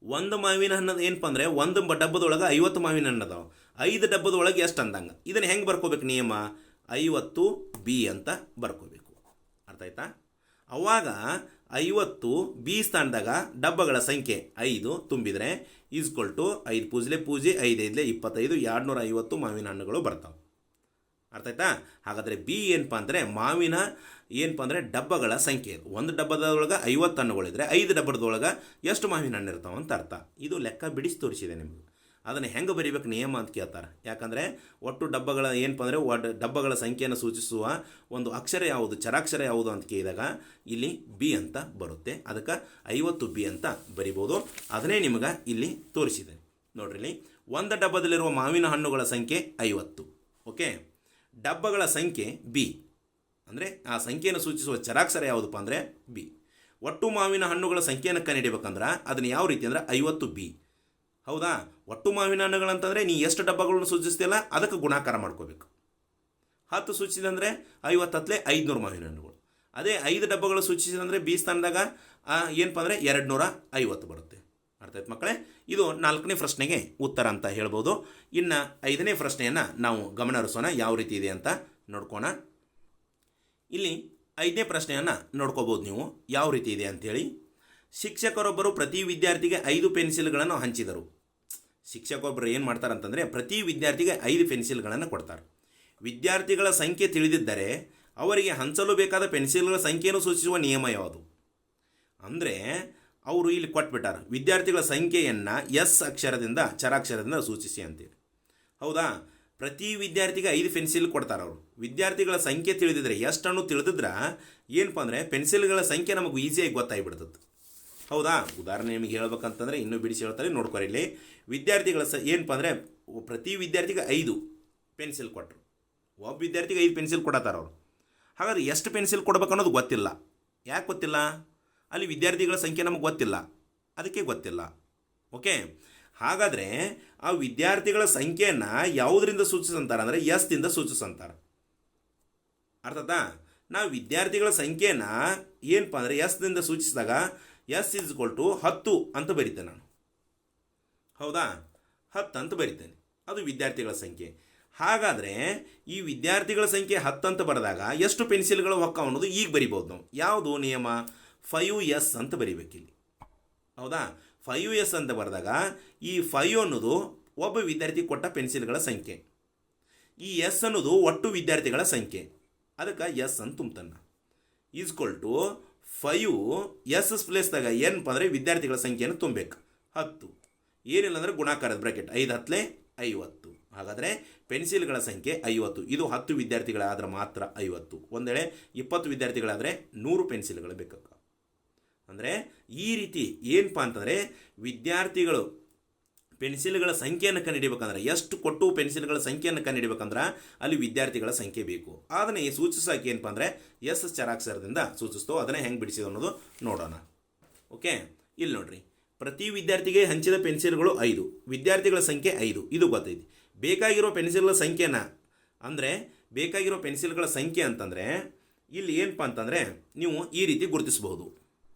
A: ಒಂದು ಮಾವಿನ ಹಣ್ಣು ಏನಪ್ಪ ಅಂದರೆ ಒಂದು ಡಬ್ಬದೊಳಗೆ 50 ಮಾವಿನ ಹಣ್ಣು ಅದಾವೆ, 5 ಡಬ್ಬದೊಳಗೆ ಎಷ್ಟು ಅಂದಂಗೆ. ಇದನ್ನು ಹೆಂಗೆ ಬರ್ಕೋಬೇಕು ನಿಯಮ? 50 ಬಿ ಅಂತ ಬರ್ಕೋಬೇಕು. ಅರ್ಥ ಆಯ್ತಾ? ಅವಾಗ 50 ಬಿ ಸ್ಥಾನದಾಗ ಡಬ್ಬಗಳ ಸಂಖ್ಯೆ 5 ತುಂಬಿದರೆ ಈಸ್ಕೊಲ್ಟು 5 ಪೂಜ್ಲೆ 5 5 25 250 ಮಾವಿನ ಹಣ್ಣುಗಳು ಬರ್ತಾವೆ. ಅರ್ಥ ಆಯ್ತಾ? ಹಾಗಾದರೆ ಬಿ ಏನಪ್ಪ ಅಂದರೆ ಮಾವಿನ ಏನಪ್ಪ ಅಂದರೆ ಡಬ್ಬಗಳ ಸಂಖ್ಯೆ. ಒಂದು ಡಬ್ಬದೊಳಗೆ 50 ಹಣ್ಣುಗಳಿದ್ರೆ 5 ಡಬ್ಬದೊಳಗೆ ಎಷ್ಟು ಮಾವಿನ ಹಣ್ಣು ಇರ್ತಾವೆ ಅಂತ ಅರ್ಥ. ಇದು ಲೆಕ್ಕ ಬಿಡಿಸಿ ತೋರಿಸಿದೆ ನಿಮಗೆ. ಅದನ್ನು ಹೆಂಗೆ ಬರೀಬೇಕು ನಿಯಮ ಅಂತ ಕೇಳ್ತಾರೆ. ಯಾಕಂದರೆ ಒಟ್ಟು ಡಬ್ಬಗಳ ಏನಪ್ಪ ಅಂದರೆ ಡಬ್ಬಗಳ ಸಂಖ್ಯೆಯನ್ನು ಸೂಚಿಸುವ ಒಂದು ಅಕ್ಷರ ಯಾವುದು, ಚರಾಕ್ಷರ ಯಾವುದು ಅಂತ ಕೇಳಿದಾಗ ಇಲ್ಲಿ ಬಿ ಅಂತ ಬರುತ್ತೆ. ಅದಕ್ಕೆ 50 ಬಿ ಅಂತ ಬರಿಬೋದು. ಅದನ್ನೇ ನಿಮಗೆ ಇಲ್ಲಿ ತೋರಿಸಿದೆ ನೋಡ್ರಿ. ಇಲ್ಲಿ ಒಂದು ಡಬ್ಬದಲ್ಲಿರುವ ಮಾವಿನ ಹಣ್ಣುಗಳ ಸಂಖ್ಯೆ 50. ಓಕೆ, ಡಬ್ಬಗಳ ಸಂಖ್ಯೆ ಬಿ ಅಂದರೆ ಆ ಸಂಖ್ಯೆಯನ್ನು ಸೂಚಿಸುವ ಚರಾಕ್ಷರ ಯಾವುದಪ್ಪ ಅಂದರೆ ಬಿ. ಒಟ್ಟು ಮಾವಿನ ಹಣ್ಣುಗಳ ಸಂಖ್ಯೆಯನ್ನು ಕಂಡುಹಿಡಿಬೇಕಂದ್ರೆ ಅದನ್ನು ಯಾವ ರೀತಿ ಅಂದರೆ 50 ಬಿ. ಹೌದಾ, ಒಟ್ಟು ಮಾವಿನ ಹಣ್ಣುಗಳಂತಂದರೆ ನೀ ಎಷ್ಟು ಡಬ್ಬಗಳನ್ನು ಸೂಚಿಸ್ತಿಲ್ಲ ಅದಕ್ಕೆ ಗುಣಾಕಾರ ಮಾಡ್ಕೋಬೇಕು. 10 ಸೂಚಿಸಿದಂದರೆ 50 ಹತ್ತಲೆ 500 ಮಾವಿನ ಹಣ್ಣುಗಳು. ಅದೇ 5 ಡಬ್ಬಗಳು ಸೂಚಿಸಿದಂದರೆ ಬಿ ಸ್ಥಾನದಾಗ ಏನಪ್ಪ ಅಂದರೆ 250 ಬರುತ್ತೆ. ಅರ್ಥ ಆಯ್ತು ಮಕ್ಕಳೇ? ಇದು 4ನೇ ಪ್ರಶ್ನೆಗೆ ಉತ್ತರ ಅಂತ ಹೇಳ್ಬೋದು. ಇನ್ನು 5ನೇ ಪ್ರಶ್ನೆಯನ್ನು ನಾವು ಗಮನ ಹರಿಸೋಣ ಯಾವ ರೀತಿ ಇದೆ ಅಂತ ನೋಡ್ಕೋಣ. ಇಲ್ಲಿ 5ನೇ ಪ್ರಶ್ನೆಯನ್ನು ನೋಡ್ಕೋಬೋದು ನೀವು ಯಾವ ರೀತಿ ಇದೆ ಅಂಥೇಳಿ. ಶಿಕ್ಷಕರೊಬ್ಬರು ಪ್ರತಿ ವಿದ್ಯಾರ್ಥಿಗೆ 5 ಪೆನ್ಸಿಲ್ಗಳನ್ನು ಹಂಚಿದರು. ಶಿಕ್ಷಕರೊಬ್ಬರು ಏನು ಮಾಡ್ತಾರಂತಂದರೆ ಪ್ರತಿ ವಿದ್ಯಾರ್ಥಿಗೆ 5 ಪೆನ್ಸಿಲ್ಗಳನ್ನು ಕೊಡ್ತಾರೆ. ವಿದ್ಯಾರ್ಥಿಗಳ ಸಂಖ್ಯೆ ತಿಳಿದಿದ್ದರೆ ಅವರಿಗೆ ಹಂಚಲು ಬೇಕಾದ ಪೆನ್ಸಿಲ್ಗಳ ಸಂಖ್ಯೆಯನ್ನು ಸೂಚಿಸುವ ನಿಯಮ ಯಾವುದು? ಅಂದರೆ ಅವರು ಇಲ್ಲಿ ಕೊಟ್ಬಿಟ್ಟಾರೆ ವಿದ್ಯಾರ್ಥಿಗಳ ಸಂಖ್ಯೆಯನ್ನು ಎಸ್ ಅಕ್ಷರದಿಂದ ಚರಾಕ್ಷರದಿಂದ ಸೂಚಿಸಿ ಅಂತೇಳಿ. ಹೌದಾ? ಪ್ರತಿ ವಿದ್ಯಾರ್ಥಿಗೆ 5 ಪೆನ್ಸಿಲ್ ಕೊಡ್ತಾರೆ ಅವರು. ವಿದ್ಯಾರ್ಥಿಗಳ ಸಂಖ್ಯೆ ತಿಳಿದಿದ್ರೆ ಎಷ್ಟನ್ನು ತಿಳಿದಿದ್ರೆ ಏನಪ್ಪ ಅಂದರೆ ಪೆನ್ಸಿಲ್ಗಳ ಸಂಖ್ಯೆ ನಮಗೆ ಈಸಿಯಾಗಿ ಗೊತ್ತಾಗಿಬಿಡ್ತದೆ. ಹೌದಾ? ಉದಾಹರಣೆ ನಿಮಗೆ ಹೇಳ್ಬೇಕಂತಂದರೆ ಇನ್ನೂ ಬಿಡಿಸಿ ಹೇಳ್ತಾರೆ, ನೋಡ್ಕೊರಿ. ಇಲ್ಲಿ ವಿದ್ಯಾರ್ಥಿಗಳ ಏನಪ್ಪ ಅಂದರೆ ಪ್ರತಿ ವಿದ್ಯಾರ್ಥಿಗೆ 5 ಪೆನ್ಸಿಲ್ ಕೊಟ್ಟರು. ಒಬ್ಬ ವಿದ್ಯಾರ್ಥಿಗೆ 5 ಪೆನ್ಸಿಲ್ ಕೊಡತ್ತಾರ ಅವರು. ಹಾಗಾದ್ರೆ ಎಷ್ಟು ಪೆನ್ಸಿಲ್ ಕೊಡ್ಬೇಕು ಅನ್ನೋದು ಗೊತ್ತಿಲ್ಲ. ಯಾಕೆ ಗೊತ್ತಿಲ್ಲ? ಅಲ್ಲಿ ವಿದ್ಯಾರ್ಥಿಗಳ ಸಂಖ್ಯೆ ನಮಗೆ ಗೊತ್ತಿಲ್ಲ, ಅದಕ್ಕೆ ಗೊತ್ತಿಲ್ಲ. ಓಕೆ, ಹಾಗಾದರೆ ಆ ವಿದ್ಯಾರ್ಥಿಗಳ ಸಂಖ್ಯೆಯನ್ನು ಯಾವುದರಿಂದ ಸೂಚಿಸಂತಾರೆ ಅಂದರೆ ಎಸ್ ದಿಂದ ಸೂಚಿಸಂತಾರೆ. ಅರ್ಥಾತಾ? ನಾವು ವಿದ್ಯಾರ್ಥಿಗಳ ಸಂಖ್ಯೆಯನ್ನು ಏನಪ್ಪ ಅಂದರೆ ಎಸ್ ದಿಂದ ಸೂಚಿಸಿದಾಗ ಎಸ್ ಇಸ್ ಈಕ್ವಲ್ ಟು 10 ಅಂತ ಬರೀತೇನೆ ನಾನು. ಹೌದಾ? 10 ಅಂತ ಬರಿತೇನೆ, ಅದು ವಿದ್ಯಾರ್ಥಿಗಳ ಸಂಖ್ಯೆ. ಹಾಗಾದರೆ ಈ ವಿದ್ಯಾರ್ಥಿಗಳ ಸಂಖ್ಯೆ 10 ಅಂತ ಬರೆದಾಗ ಎಷ್ಟು ಪೆನ್ಸಿಲ್ಗಳು ಹೊಕ್ಕ ಅನ್ನೋದು ಈಗ ಬರಿಬೋದು ನಾವು. ಯಾವುದು ನಿಯಮ? 5S ಅಂತ ಬರಿಬೇಕಿಲ್ಲಿ. ಹೌದಾ? 5S ಅಂತ ಬರೆದಾಗ ಈ 5 ಅನ್ನೋದು ಒಬ್ಬ ವಿದ್ಯಾರ್ಥಿ ಕೊಟ್ಟ ಪೆನ್ಸಿಲ್ಗಳ ಸಂಖ್ಯೆ, ಈ ಎಸ್ ಅನ್ನೋದು ಒಟ್ಟು ವಿದ್ಯಾರ್ಥಿಗಳ ಸಂಖ್ಯೆ, ಅದಕ್ಕೆ ಎಸ್ ಅಂತ ತುಂಬತಾನೆ. ಈಸ್ಕೊಲ್ ಟು 5S ಪ್ಲೇಸ್ದಾಗ ಏನಪ್ಪ ಅಂದರೆ ವಿದ್ಯಾರ್ಥಿಗಳ ಸಂಖ್ಯೆಯನ್ನು ತುಂಬಬೇಕು 10. ಏನಿಲ್ಲ ಅಂದರೆ ಗುಣಾಕಾರದ ಬ್ರಾಕೆಟ್ 5 10 50. ಹಾಗಾದರೆ ಪೆನ್ಸಿಲ್ಗಳ ಸಂಖ್ಯೆ 50. ಇದು 10 ವಿದ್ಯಾರ್ಥಿಗಳಾದ್ರೆ ಮಾತ್ರ 50. ಒಂದು ವೇಳೆ 20 ವಿದ್ಯಾರ್ಥಿಗಳಾದರೆ 100 ಪೆನ್ಸಿಲ್ಗಳು ಬೇಕು. ಅಂದರೆ ಈ ರೀತಿ ಏನಪ್ಪ ಅಂತಂದರೆ ವಿದ್ಯಾರ್ಥಿಗಳು ಪೆನ್ಸಿಲ್ಗಳ ಸಂಖ್ಯೆಯನ್ನು ಕಂಡುಹಿಡಿಬೇಕಂದ್ರೆ ಎಷ್ಟು ಕೊಟ್ಟು ಪೆನ್ಸಿಲ್ಗಳ ಸಂಖ್ಯೆಯನ್ನು ಕಂಡುಹಿಡಿಬೇಕಂದ್ರೆ ಅಲ್ಲಿ ವಿದ್ಯಾರ್ಥಿಗಳ ಸಂಖ್ಯೆ ಬೇಕು. ಅದನ್ನು ಸೂಚಿಸೋಕೆ ಏನಪ್ಪ ಅಂದರೆ ಎಸ್ ಚರಾಕ್ಷರದಿಂದ ಸೂಚಿಸ್ತೋ. ಅದನ್ನೇ ಹೆಂಗೆ ಬಿಡಿಸಿದ ಅನ್ನೋದು ನೋಡೋಣ. ಓಕೆ, ಇಲ್ಲಿ ನೋಡ್ರಿ, ಪ್ರತಿ ವಿದ್ಯಾರ್ಥಿಗೆ ಹಂಚಿದ ಪೆನ್ಸಿಲ್ಗಳು 5, ವಿದ್ಯಾರ್ಥಿಗಳ ಸಂಖ್ಯೆ 5, ಇದು ಗೊತ್ತೈತಿ. ಬೇಕಾಗಿರೋ ಪೆನ್ಸಿಲ್ಗಳ ಸಂಖ್ಯೆನ ಅಂದರೆ ಬೇಕಾಗಿರೋ ಪೆನ್ಸಿಲ್ಗಳ ಸಂಖ್ಯೆ ಅಂತಂದರೆ ಇಲ್ಲಿ ಏನಪ್ಪ ಅಂತಂದರೆ ನೀವು ಈ ರೀತಿ ಗುರುತಿಸಬಹುದು.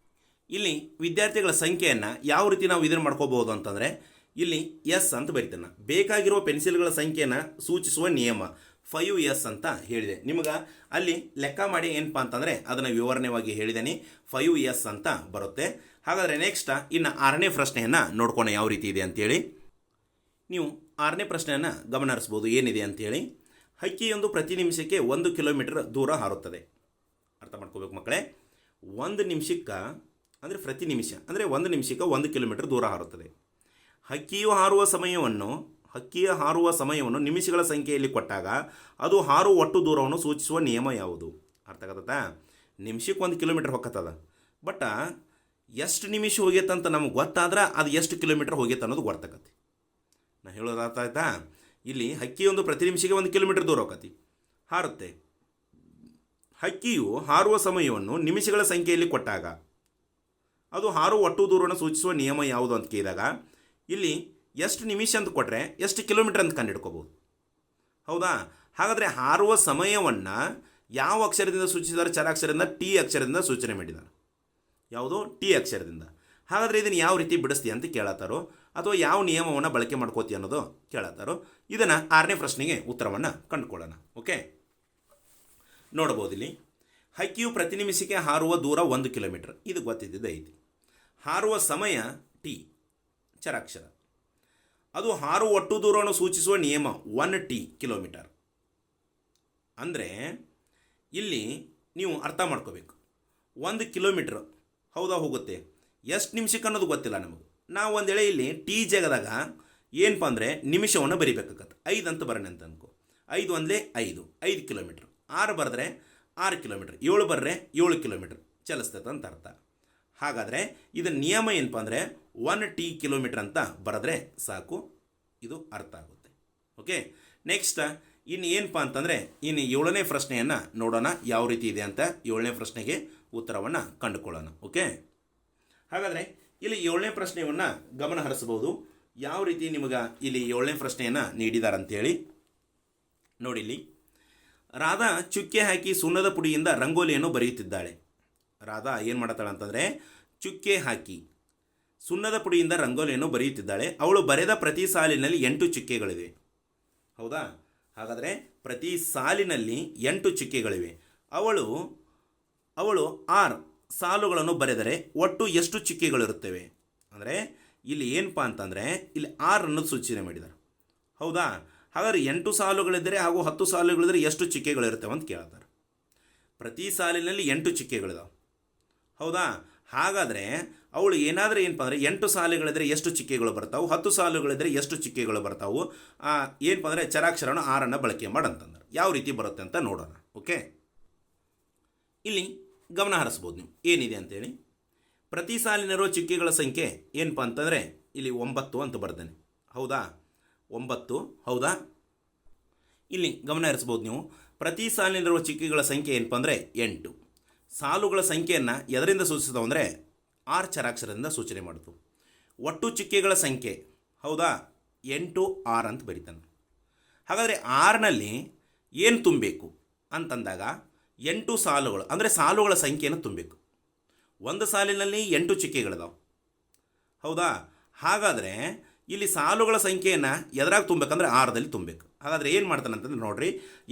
A: ಇಲ್ಲಿ ವಿದ್ಯಾರ್ಥಿಗಳ ಸಂಖ್ಯೆಯನ್ನು ಯಾವ ರೀತಿ ನಾವು ಇದನ್ನು ಮಾಡ್ಕೋಬಹುದು ಅಂತಂದರೆ ಇಲ್ಲಿ ಎಸ್ ಅಂತ ಬರಿತೇನೆ. ಬೇಕಾಗಿರುವ ಪೆನ್ಸಿಲ್ಗಳ ಸಂಖ್ಯೆಯನ್ನು ಸೂಚಿಸುವ ನಿಯಮ 5S ಅಂತ ಹೇಳಿದೆ. ನಿಮಗೆ ಅಲ್ಲಿ ಲೆಕ್ಕ ಮಾಡಿ ಏನಪ್ಪ ಅಂತಂದರೆ ಅದನ್ನು ವಿವರಣೆವಾಗಿ ಹೇಳಿದ್ದೇನೆ. 5S ಅಂತ ಬರುತ್ತೆ. ಹಾಗಾದರೆ ನೆಕ್ಸ್ಟ್ ಇನ್ನು 6ನೇ ಪ್ರಶ್ನೆಯನ್ನು ನೋಡ್ಕೋಣ ಯಾವ ರೀತಿ ಇದೆ ಅಂತೇಳಿ. ನೀವು 6ನೇ ಪ್ರಶ್ನೆಯನ್ನು ಗಮನ ಹರಿಸ್ಬೋದು ಏನಿದೆ ಅಂಥೇಳಿ. ಹಕ್ಕಿಯೊಂದು ಪ್ರತಿ ನಿಮಿಷಕ್ಕೆ 1 ಕಿಲೋಮೀಟರ್ ದೂರ ಹಾರುತ್ತದೆ. ಅರ್ಥ ಮಾಡ್ಕೋಬೇಕು ಮಕ್ಕಳೇ. 1 ನಿಮಿಷಕ್ಕೆ ಅಂದರೆ ಪ್ರತಿ ನಿಮಿಷ ಅಂದರೆ 1 ನಿಮಿಷಕ್ಕೆ 1 ಕಿಲೋಮೀಟರ್ ದೂರ ಹಾರುತ್ತದೆ. ಹಕ್ಕಿಯ ಹಾರುವ ಸಮಯವನ್ನು ನಿಮಿಷಗಳ ಸಂಖ್ಯೆಯಲ್ಲಿ ಕೊಟ್ಟಾಗ ಅದು ಹಾರುವ ಒಟ್ಟು ದೂರವನ್ನು ಸೂಚಿಸುವ ನಿಯಮ ಯಾವುದು? ಅರ್ಥ ಆಗತ್ತಾ? ನಿಮಿಷಕ್ಕೆ 1 ಕಿಲೋಮೀಟರ್ ಹೊಕ್ಕತ್ತದ, ಬಟ್ ಎಷ್ಟು ನಿಮಿಷ ಹೋಗೈತಂತ ನಮಗೆ ಗೊತ್ತಾದ್ರೆ ಅದು ಎಷ್ಟು ಕಿಲೋಮೀಟರ್ ಹೋಗೈತೆ ಅನ್ನೋದು ಗೊತ್ತಾಗತ್ತೆ. ನಾನು ಹೇಳೋದು ಅರ್ಥ ಆಯ್ತಾ? ಇಲ್ಲಿ ಹಕ್ಕಿಯೊಂದು ಪ್ರತಿ ನಿಮಿಷಕ್ಕೆ 1 ಕಿಲೋಮೀಟರ್ ದೂರ ಹೋಗತಿ ಹಾರುತ್ತೆ. ಹಕ್ಕಿಯು ಹಾರುವ ಸಮಯವನ್ನು ನಿಮಿಷಗಳ ಸಂಖ್ಯೆಯಲ್ಲಿ ಕೊಟ್ಟಾಗ ಅದು ಹಾರುವ ಒಟ್ಟು ದೂರವನ್ನು ಸೂಚಿಸುವ ನಿಯಮ ಯಾವುದು ಅಂತ ಕೇಳಿದಾಗ ಇಲ್ಲಿ ಎಷ್ಟು ನಿಮಿಷ ಅಂತ ಕೊಟ್ಟರೆ ಎಷ್ಟು ಕಿಲೋಮೀಟರ್ ಅಂತ ಕಂಡುಹಿಡ್ಕೋಬೋದು. ಹೌದಾ? ಹಾಗಾದರೆ ಹಾರುವ ಸಮಯವನ್ನು ಯಾವ ಅಕ್ಷರದಿಂದ ಸೂಚಿಸಿದ್ದಾರೆ? ಚರಾಕ್ಷರದಿಂದ ಟಿ ಅಕ್ಷರದಿಂದ ಸೂಚನೆ ಮಾಡಿದ್ದಾರೆ. ಯಾವುದು? ಟಿ ಅಕ್ಷರದಿಂದ. ಹಾಗಾದರೆ ಇದನ್ನು ಯಾವ ರೀತಿ ಬಿಡಿಸ್ತೀಯ ಅಂತ ಕೇಳತ್ತಾರೋ ಅಥವಾ ಯಾವ ನಿಯಮವನ್ನು ಬಳಕೆ ಮಾಡ್ಕೋತಿ ಅನ್ನೋದು ಕೇಳತ್ತಾರೋ. ಇದನ್ನು 6ನೇ ಪ್ರಶ್ನೆಗೆ ಉತ್ತರವನ್ನು ಕಂಡುಕೊಳ್ಳೋಣ. ಓಕೆ, ನೋಡ್ಬೋದು ಇಲ್ಲಿ ಹಕ್ಕಿಯು ಪ್ರತಿ ನಿಮಿಷಕ್ಕೆ ಹಾರುವ ದೂರ 1 ಕಿಲೋಮೀಟರ್, ಇದು ಗೊತ್ತಿದ್ದಿದ್ದು ಐತಿ. ಹಾರುವ ಸಮಯ ಟಿ ಚರಾಕ್ಷರ, ಅದು ಹಾರುವ ಒಟ್ಟು ದೂರವನ್ನು ಸೂಚಿಸುವ ನಿಯಮ 1T ಕಿಲೋಮೀಟರ್. ಅಂದರೆ ಇಲ್ಲಿ ನೀವು ಅರ್ಥ ಮಾಡ್ಕೋಬೇಕು. 1 ಕಿಲೋಮೀಟ್ರ್ ಹೌದಾ ಹೋಗುತ್ತೆ, ಎಷ್ಟು ನಿಮಿಷಕ್ಕೆ ಅನ್ನೋದು ಗೊತ್ತಿಲ್ಲ ನಮಗೆ. ನಾವು ಒಂದು ವೇಳೆ ಇಲ್ಲಿ ಟಿ ಜಾಗದಾಗ ಏನಪ್ಪ ಅಂದರೆ ನಿಮಿಷವನ್ನು ಬರಿಬೇಕಾಗತ್ತೆ. 5 ಅಂತ ಬರೋಣ ಅಂತ ಅನ್ಕೋ. 5 ಒಂದಲೇ 5 ಕಿಲೋಮೀಟ್ರ್. 6 ಬರೆದ್ರೆ 6 ಕಿಲೋಮೀಟ್ರ್, 7 ಬರೆದ್ರೆ 7 ಕಿಲೋಮೀಟ್ರ್ ಚಲಿಸ್ತದೆ ಅಂತ ಅರ್ಥ. ಹಾಗಾದರೆ ಇದರ ನಿಯಮ ಏನಪ್ಪ ಅಂದರೆ 1T ಕಿಲೋಮೀಟ್ರ್ ಅಂತ ಬರೆದ್ರೆ ಸಾಕು, ಇದು ಅರ್ಥ ಆಗುತ್ತೆ. ಓಕೆ, ನೆಕ್ಸ್ಟ್ ಇನ್ನು ಏನಪ್ಪ ಅಂತಂದರೆ ಇನ್ನು 7ನೇ ಪ್ರಶ್ನೆಯನ್ನು ನೋಡೋಣ ಯಾವ ರೀತಿ ಇದೆ ಅಂತ. 7ನೇ ಪ್ರಶ್ನೆಗೆ ಉತ್ತರವನ್ನು ಕಂಡುಕೊಳ್ಳೋಣ. ಓಕೆ, ಹಾಗಾದರೆ ಇಲ್ಲಿ 7ನೇ ಪ್ರಶ್ನೆಯನ್ನು ಗಮನ ಹರಿಸಬಹುದು. ಯಾವ ರೀತಿ ನಿಮಗೆ ಇಲ್ಲಿ 7ನೇ ಪ್ರಶ್ನೆಯನ್ನು ನೀಡಿದ್ದಾರೆ ಅಂಥೇಳಿ ನೋಡಿಲ್ಲಿ. ರಾಧಾ ಚುಕ್ಕೆ ಹಾಕಿ ಸುಣ್ಣದ ಪುಡಿಯಿಂದ ರಂಗೋಲಿಯನ್ನು ಬರೆಯುತ್ತಿದ್ದಾಳೆ. ರಾಧಾ ಏನು ಮಾಡ್ತಾಳೆ ಅಂತಂದರೆ ಚುಕ್ಕೆ ಹಾಕಿ ಸುಣ್ಣದ ಪುಡಿಯಿಂದ ರಂಗೋಲಿಯನ್ನು ಬರೆಯುತ್ತಿದ್ದಾಳೆ. ಅವಳು ಬರೆದ ಪ್ರತಿ ಸಾಲಿನಲ್ಲಿ 8 ಚುಕ್ಕೆಗಳಿವೆ. ಹೌದಾ? ಹಾಗಾದರೆ ಪ್ರತಿ ಸಾಲಿನಲ್ಲಿ 8 ಚುಕ್ಕೆಗಳಿವೆ. ಅವಳು ಅವಳು 6 ಸಾಲುಗಳನ್ನು ಬರೆದರೆ ಒಟ್ಟು ಎಷ್ಟು ಚುಕ್ಕೆಗಳಿರುತ್ತವೆ? ಅಂದರೆ ಇಲ್ಲಿ ಏನಪ್ಪ ಅಂತಂದರೆ ಇಲ್ಲಿ 6 ಅನ್ನೋದು ಸೂಚನೆ ಮಾಡಿದ್ದಾರೆ. ಹೌದಾ? ಹಾಗಾದ್ರೆ 8 ಸಾಲುಗಳಿದ್ದರೆ ಹಾಗೂ 10 ಸಾಲುಗಳಿದ್ದರೆ ಎಷ್ಟು ಚುಕ್ಕೆಗಳಿರ್ತವೆ ಅಂತ ಕೇಳ್ತಾರೆ. ಪ್ರತಿ ಸಾಲಿನಲ್ಲಿ 8 ಚುಕ್ಕೆಗಳಿದಾವೆ. ಹೌದಾ? ಹಾಗಾದರೆ ಅವಳು ಏನಾದರೂ ಏನಪ್ಪ ಅಂದರೆ 8 ಸಾಲುಗಳಿದ್ದರೆ ಎಷ್ಟು ಚುಕ್ಕೆಗಳು ಬರ್ತಾವೆ, 10 ಸಾಲುಗಳಿದ್ದರೆ ಎಷ್ಟು ಚುಕ್ಕೆಗಳು ಬರ್ತಾವೆ, ಏನಪ್ಪ ಅಂದರೆ ಚರಾಕ್ಷರನ 6 ಬಳಕೆ ಮಾಡಂತಂದ್ರೆ ಯಾವ ರೀತಿ ಬರುತ್ತೆ ಅಂತ ನೋಡೋಣ. ಓಕೆ, ಇಲ್ಲಿ ಗಮನ ಹರಿಸ್ಬೋದು ನೀವು ಏನಿದೆ ಅಂತೇಳಿ. ಪ್ರತಿ ಸಾಲಿನಲ್ಲಿರುವ ಚುಕ್ಕೆಗಳ ಸಂಖ್ಯೆ ಏನಪ್ಪ ಅಂತಂದರೆ ಇಲ್ಲಿ 9 ಅಂತ ಬರ್ದೇನೆ. ಹೌದಾ? 9. ಹೌದಾ? ಇಲ್ಲಿ ಗಮನ ಹರಿಸ್ಬೋದು ನೀವು. ಪ್ರತಿ ಸಾಲಿನಲ್ಲಿರುವ ಚುಕ್ಕೆಗಳ ಸಂಖ್ಯೆ ಏನಪ್ಪ ಅಂದರೆ 8. ಸಾಲುಗಳ ಸಂಖ್ಯೆಯನ್ನು ಎದರಿಂದ ಸೂಚಿಸ್ತಾವೆ ಅಂದರೆ 6 ಚರಾಕ್ಷರದಿಂದ ಸೂಚನೆ ಮಾಡ್ತು. ಒಟ್ಟು ಚುಕ್ಕೆಗಳ ಸಂಖ್ಯೆ ಹೌದಾ 8 6 ಅಂತ ಬರೀತಾನೆ. ಹಾಗಾದರೆ 6ನಲ್ಲಿ ಏನು ತುಂಬಬೇಕು ಅಂತಂದಾಗ 8 ಸಾಲುಗಳು ಅಂದರೆ ಸಾಲುಗಳ ಸಂಖ್ಯೆಯನ್ನು ತುಂಬಬೇಕು. ಒಂದು ಸಾಲಿನಲ್ಲಿ 8 ಚುಕ್ಕೆಗಳಿದಾವೆ. ಹೌದಾ? ಹಾಗಾದರೆ ಇಲ್ಲಿ ಸಾಲುಗಳ ಸಂಖ್ಯೆಯನ್ನು ಎದರಾಗ ತುಂಬಬೇಕಂದ್ರೆ 6ದಲ್ಲಿ ತುಂಬಬೇಕು. ಹಾಗಾದರೆ ಏನು ಮಾಡ್ತಾನೆ ಅಂತಂದ್ರೆ ನೋಡಿರಿ,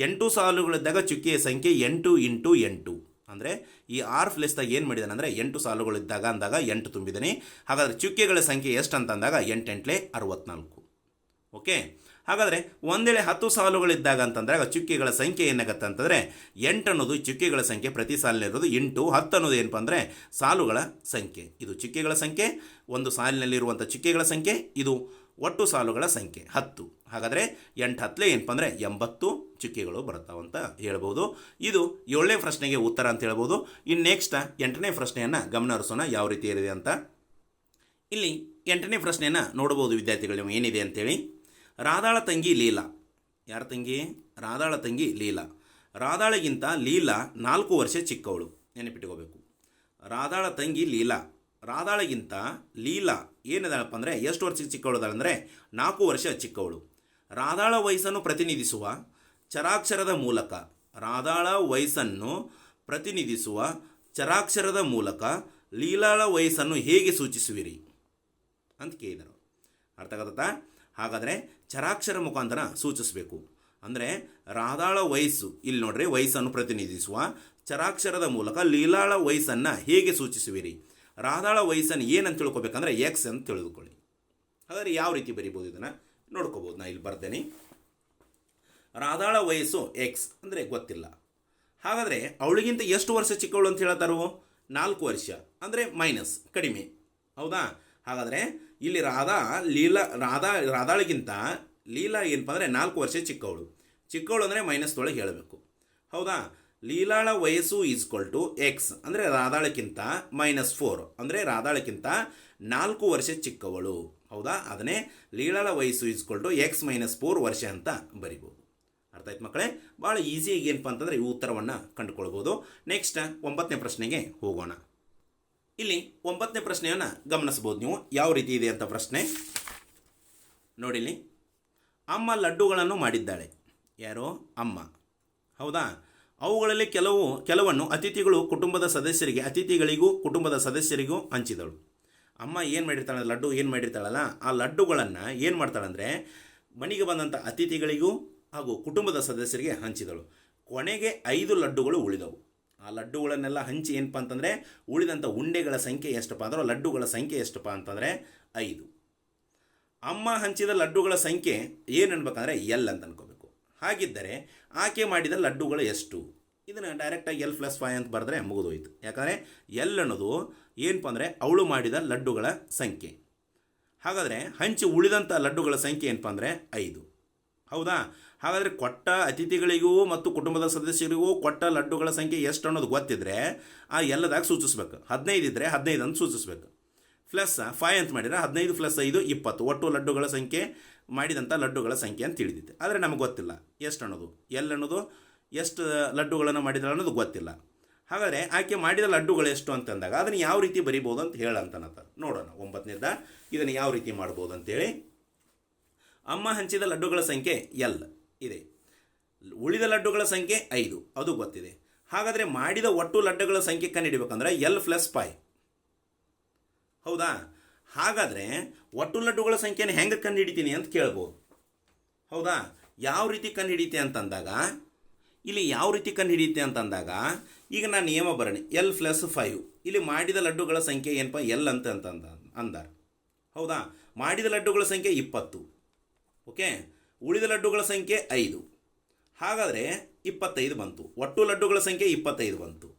A: 8 ಸಾಲುಗಳಿದ್ದಾಗ ಚುಕ್ಕೆಯ ಸಂಖ್ಯೆ 8 × 8 ಅಂದರೆ ಈ 6 ಪ್ಲೇಸ್ದಾಗ ಏನು ಮಾಡಿದಾನೆ ಅಂದರೆ 8 ಸಾಲುಗಳಿದ್ದಾಗ ಅಂದಾಗ 8 ತುಂಬಿದ್ದೀನಿ. ಹಾಗಾದರೆ ಚುಕ್ಕೆಗಳ ಸಂಖ್ಯೆ ಎಷ್ಟು ಅಂತಂದಾಗ 8 8 64. ಓಕೆ, ಹಾಗಾದರೆ ಒಂದೇಳೆ 10 ಸಾಲುಗಳಿದ್ದಾಗ ಅಂತಂದರೆ ಚುಕ್ಕೆಗಳ ಸಂಖ್ಯೆ ಏನಾಗುತ್ತೆ ಅಂತಂದರೆ 8 ಅನ್ನೋದು ಚುಕ್ಕೆಗಳ ಸಂಖ್ಯೆ ಪ್ರತಿ ಸಾಲಿನಲ್ಲಿರೋದು ಇಂಟು 10 ಅನ್ನೋದು ಏನಪ್ಪ ಅಂದರೆ ಸಾಲುಗಳ ಸಂಖ್ಯೆ. ಇದು ಚುಕ್ಕೆಗಳ ಸಂಖ್ಯೆ, ಒಂದು ಸಾಲಿನಲ್ಲಿರುವಂಥ ಚುಕ್ಕೆಗಳ ಸಂಖ್ಯೆ, ಇದು ಒಟ್ಟು ಸಾಲುಗಳ ಸಂಖ್ಯೆ 10. ಹಾಗಾದರೆ 8 10 ಏನಪ್ಪ ಅಂದರೆ 80 ಚುಕ್ಕೆಗಳು ಬರ್ತಾವಂತ ಹೇಳ್ಬೋದು. ಇದು 7ನೇ ಪ್ರಶ್ನೆಗೆ ಉತ್ತರ ಅಂತ ಹೇಳ್ಬೋದು. ಇನ್ನು ನೆಕ್ಸ್ಟ್ 8ನೇ ಪ್ರಶ್ನೆಯನ್ನು ಗಮನ ಹರಿಸೋಣ ಯಾವ ರೀತಿ ಇದೆ ಅಂತ. ಇಲ್ಲಿ 8ನೇ ಪ್ರಶ್ನೆಯನ್ನು ನೋಡ್ಬೋದು ವಿದ್ಯಾರ್ಥಿಗಳು ನೀವು ಏನಿದೆ ಅಂತೇಳಿ. ರಾಧಾಳ ತಂಗಿ ಲೀಲಾ. ಯಾರ ತಂಗಿ? ರಾಧಾಳ ತಂಗಿ ಲೀಲಾ. ರಾಧಾಳಿಗಿಂತ ಲೀಲಾ 4 ವರ್ಷ ಚಿಕ್ಕವಳು. ನೆನಪಿಟ್ಕೋಬೇಕು. ರಾಧಾಳ ತಂಗಿ ಲೀಲಾ. ರಾಧಾಳಿಗಿಂತ ಲೀಲಾ ಏನಿದಾಳಪ್ಪ ಅಂದರೆ ಎಷ್ಟು ವರ್ಷಕ್ಕೆ ಚಿಕ್ಕವಳು ಅಂದರೆ 4 ವರ್ಷ ಚಿಕ್ಕವಳು. ರಾಧಾಳ ವಯಸ್ಸನ್ನು ಪ್ರತಿನಿಧಿಸುವ ಚರಾಕ್ಷರದ ಮೂಲಕ, ರಾಧಾಳ ವಯಸ್ಸನ್ನು ಪ್ರತಿನಿಧಿಸುವ ಚರಾಕ್ಷರದ ಮೂಲಕ ಲೀಲಾಳ ವಯಸ್ಸನ್ನು ಹೇಗೆ ಸೂಚಿಸುವಿರಿ ಅಂತ ಕೇಳಿದರು. ಅರ್ಥ ಆಗತ್ತಾ? ಹಾಗಾದರೆ ಚರಾಕ್ಷರ ಮುಖಾಂತರ ಸೂಚಿಸಬೇಕು. ಅಂದರೆ ರಾಧಾಳ ವಯಸ್ಸು ಇಲ್ಲಿ ನೋಡ್ರಿ ವಯಸ್ಸನ್ನು ಪ್ರತಿನಿಧಿಸುವ ಚರಾಕ್ಷರದ ಮೂಲಕ ಲೀಲಾಳ ವಯಸ್ಸನ್ನು ಹೇಗೆ ಸೂಚಿಸುವಿರಿ. ರಾಧಾಳ ವಯಸ್ಸನ್ನು ಏನಂತ ತಿಳ್ಕೊಬೇಕಂದ್ರೆ ಎಕ್ಸ್ ಅಂತ ತಿಳಿದುಕೊಳ್ಳಿ. ಹಾಗಾದರೆ ಯಾವ ರೀತಿ ಬರಿಬೋದು ಇದನ್ನು ನೋಡ್ಕೋಬೋದು. ನಾನು ಇಲ್ಲಿ ಬರ್ದೇನೆ. ರಾಧಾಳ ವಯಸ್ಸು ಎಕ್ಸ್ ಅಂದರೆ ಗೊತ್ತಿಲ್ಲ. ಹಾಗಾದರೆ ಅವಳಿಗಿಂತ ಎಷ್ಟು ವರ್ಷ ಚಿಕ್ಕವಳು ಅಂತ ಹೇಳ್ತಾರೋ 4 ವರ್ಷ ಅಂದರೆ ಮೈನಸ್ ಕಡಿಮೆ. ಹೌದಾ? ಹಾಗಾದರೆ ಇಲ್ಲಿ ರಾಧಾಳಿಗಿಂತ ಲೀಲಾ ಏನಪ್ಪ ಅಂದರೆ 4 ವರ್ಷ ಚಿಕ್ಕವಳು. ಚಿಕ್ಕವಳು ಅಂದರೆ ಮೈನಸ್ ಒಳಗೆ ಹೇಳಬೇಕು. ಹೌದಾ? ಲೀಲಾಳ ವಯಸ್ಸು = ಎಕ್ಸ್ ಅಂದರೆ ರಾಧಾಳಕ್ಕಿಂತ -4 ಅಂದರೆ ರಾಧಾಳಕ್ಕಿಂತ 4 ವರ್ಷ ಚಿಕ್ಕವಳು. ಹೌದಾ? ಅದನ್ನೇ ಲೀಲಾಳ ವಯಸ್ಸು X - 4 ವರ್ಷ ಅಂತ ಬರಿಬೋದು. ಅರ್ಥ ಆಯ್ತು ಮಕ್ಕಳೇ? ಭಾಳ ಈಸಿಯಾಗಿ ಏನಪ್ಪ ಅಂತಂದರೆ ಈ ಉತ್ತರವನ್ನು ಕಂಡುಕೊಳ್ಬೋದು. ನೆಕ್ಸ್ಟ್ 9ನೇ ಪ್ರಶ್ನೆಗೆ ಹೋಗೋಣ. ಇಲ್ಲಿ 9ನೇ ಪ್ರಶ್ನೆಯನ್ನು ಗಮನಿಸ್ಬೋದು ನೀವು ಯಾವ ರೀತಿ ಇದೆ ಅಂತ ಪ್ರಶ್ನೆ ನೋಡಿಲಿ. ಅಮ್ಮ ಲಡ್ಡುಗಳನ್ನು ಮಾಡಿದ್ದಾಳೆ. ಯಾರೋ ಅಮ್ಮ. ಹೌದಾ? ಅವುಗಳಲ್ಲಿ ಕೆಲವನ್ನು ಅತಿಥಿಗಳಿಗೂ ಕುಟುಂಬದ ಸದಸ್ಯರಿಗೂ ಹಂಚಿದಳು. ಅಮ್ಮ ಏನು ಮಾಡಿರ್ತಾಳೆ, ಲಡ್ಡು ಏನು ಮಾಡಿರ್ತಾಳಲ್ಲ ಆ ಲಡ್ಡುಗಳನ್ನು ಏನು ಮಾಡ್ತಾಳಂದರೆ ಮನೆಗೆ ಬಂದಂಥ ಅತಿಥಿಗಳಿಗೂ ಹಾಗೂ ಕುಟುಂಬದ ಸದಸ್ಯರಿಗೆ ಹಂಚಿದಳು. ಕೊನೆಗೆ 5 ಲಡ್ಡುಗಳು ಉಳಿದವು. ಆ ಲಡ್ಡುಗಳನ್ನೆಲ್ಲ ಹಂಚಿ ಏನಪ್ಪ ಅಂತಂದರೆ ಉಳಿದಂಥ ಉಂಡೆಗಳ ಸಂಖ್ಯೆ ಎಷ್ಟಪ್ಪ ಅಂದ್ರೆ ಲಡ್ಡುಗಳ ಸಂಖ್ಯೆ ಎಷ್ಟಪ್ಪ ಅಂತಂದರೆ 5. ಅಮ್ಮ ಹಂಚಿದ ಲಡ್ಡುಗಳ ಸಂಖ್ಯೆ ಏನು ಅನ್ಬೇಕಂದ್ರೆ L ಅಂತ ಅನ್ಕೋಬೇಕು. ಹಾಗಿದ್ದರೆ ಆಕೆ ಮಾಡಿದ ಲಡ್ಡುಗಳು ಎಷ್ಟು? ಇದನ್ನು ಡೈರೆಕ್ಟಾಗಿ L+5 ಅಂತ ಬರೆದ್ರೆ ಮುಗಿದೋಯ್ತು. ಯಾಕಂದರೆ L ಅನ್ನೋದು ಏನಪ್ಪ ಅಂದರೆ ಅವಳು ಮಾಡಿದ ಲಡ್ಡುಗಳ ಸಂಖ್ಯೆ. ಹಾಗಾದರೆ ಹಂಚಿ ಉಳಿದಂಥ ಲಡ್ಡುಗಳ ಸಂಖ್ಯೆ ಏನಪ್ಪ ಅಂದರೆ 5. ಹೌದಾ? ಹಾಗಾದರೆ ಕೊಟ್ಟ ಅತಿಥಿಗಳಿಗೂ ಮತ್ತು ಕುಟುಂಬದ ಸದಸ್ಯರಿಗೂ ಕೊಟ್ಟ ಲಡ್ಡುಗಳ ಸಂಖ್ಯೆ ಎಷ್ಟು ಅನ್ನೋದು ಗೊತ್ತಿದ್ದರೆ ಆ ಎಲ್ಲದಾಗ ಸೂಚಿಸ್ಬೇಕು. 15 ಇದ್ದರೆ 15 ಅಂತ ಸೂಚಿಸ್ಬೇಕು. +5 ಅಂತ ಮಾಡಿದರೆ 15 + 5 20 ಒಟ್ಟು ಲಡ್ಡುಗಳ ಸಂಖ್ಯೆ ಮಾಡಿದಂಥ ಲಡ್ಡುಗಳ ಸಂಖ್ಯೆ ಅಂತ ತಿಳಿದಿದೆ. ಆದರೆ ನಮಗೆ ಗೊತ್ತಿಲ್ಲ ಎಷ್ಟು ಅನ್ನೋದು. ಎಲ್ ಅನ್ನೋದು ಎಷ್ಟು ಲಡ್ಡುಗಳನ್ನು ಮಾಡಿದಾಳೆ ಅನ್ನೋದು ಗೊತ್ತಿಲ್ಲ. ಹಾಗಾದರೆ ಆಕೆ ಮಾಡಿದ ಲಡ್ಡುಗಳು ಎಷ್ಟು ಅಂತಂದಾಗ ಅದನ್ನು ಯಾವ ರೀತಿ ಬರಿಬೋದು ಅಂತ ಹೇಳಂತನತ್ತಾರೆ. ನೋಡೋಣ 9ನೇದ ಇದನ್ನು ಯಾವ ರೀತಿ ಮಾಡ್ಬೋದು ಅಂತೇಳಿ. ಅಮ್ಮ ಹಂಚಿದ ಲಡ್ಡುಗಳ ಸಂಖ್ಯೆ L ಇದೆ. ಉಳಿದ ಲಡ್ಡುಗಳ ಸಂಖ್ಯೆ 5 ಅದು ಗೊತ್ತಿದೆ. ಹಾಗಾದರೆ ಮಾಡಿದ ಒಟ್ಟು ಲಡ್ಡುಗಳ ಸಂಖ್ಯೆ ಕಂಡುಹಿಡಿಬೇಕಂದ್ರೆ L+5. ಹೌದಾ? ಹಾಗಾದರೆ ಒಟ್ಟು ಲಡ್ಡುಗಳ ಸಂಖ್ಯೆನ ಹೆಂಗೆ ಕಂಡುಹಿಡಿತೀನಿ ಅಂತ ಕೇಳ್ಬೋದು. ಹೌದಾ? ಯಾವ ರೀತಿ ಕಂಡುಹಿಡಿತೆ ಅಂತಂದಾಗ ಇಲ್ಲಿ ಯಾವ ರೀತಿ ಕಂಡು ಹಿಡಿಯುತ್ತೆ ಅಂತಂದಾಗ ಈಗ ನಾನು ನಿಯಮ ಬರಣಿ ಎಲ್ ಪ್ಲಸ್ 5 ಇಲ್ಲಿ ಮಾಡಿದ ಲಡ್ಡುಗಳ ಸಂಖ್ಯೆ ಏನಪ್ಪ ಎಲ್ ಅಂತ ಅಂದಾರ. ಹೌದಾ, ಮಾಡಿದ ಲಡ್ಡುಗಳ ಸಂಖ್ಯೆ 20. ಓಕೆ, ಉಳಿದ ಲಡ್ಡುಗಳ ಸಂಖ್ಯೆ 5. ಹಾಗಾದರೆ 25 ಬಂತು. ಒಟ್ಟು ಲಡ್ಡುಗಳ ಸಂಖ್ಯೆ 25 ಬಂತು.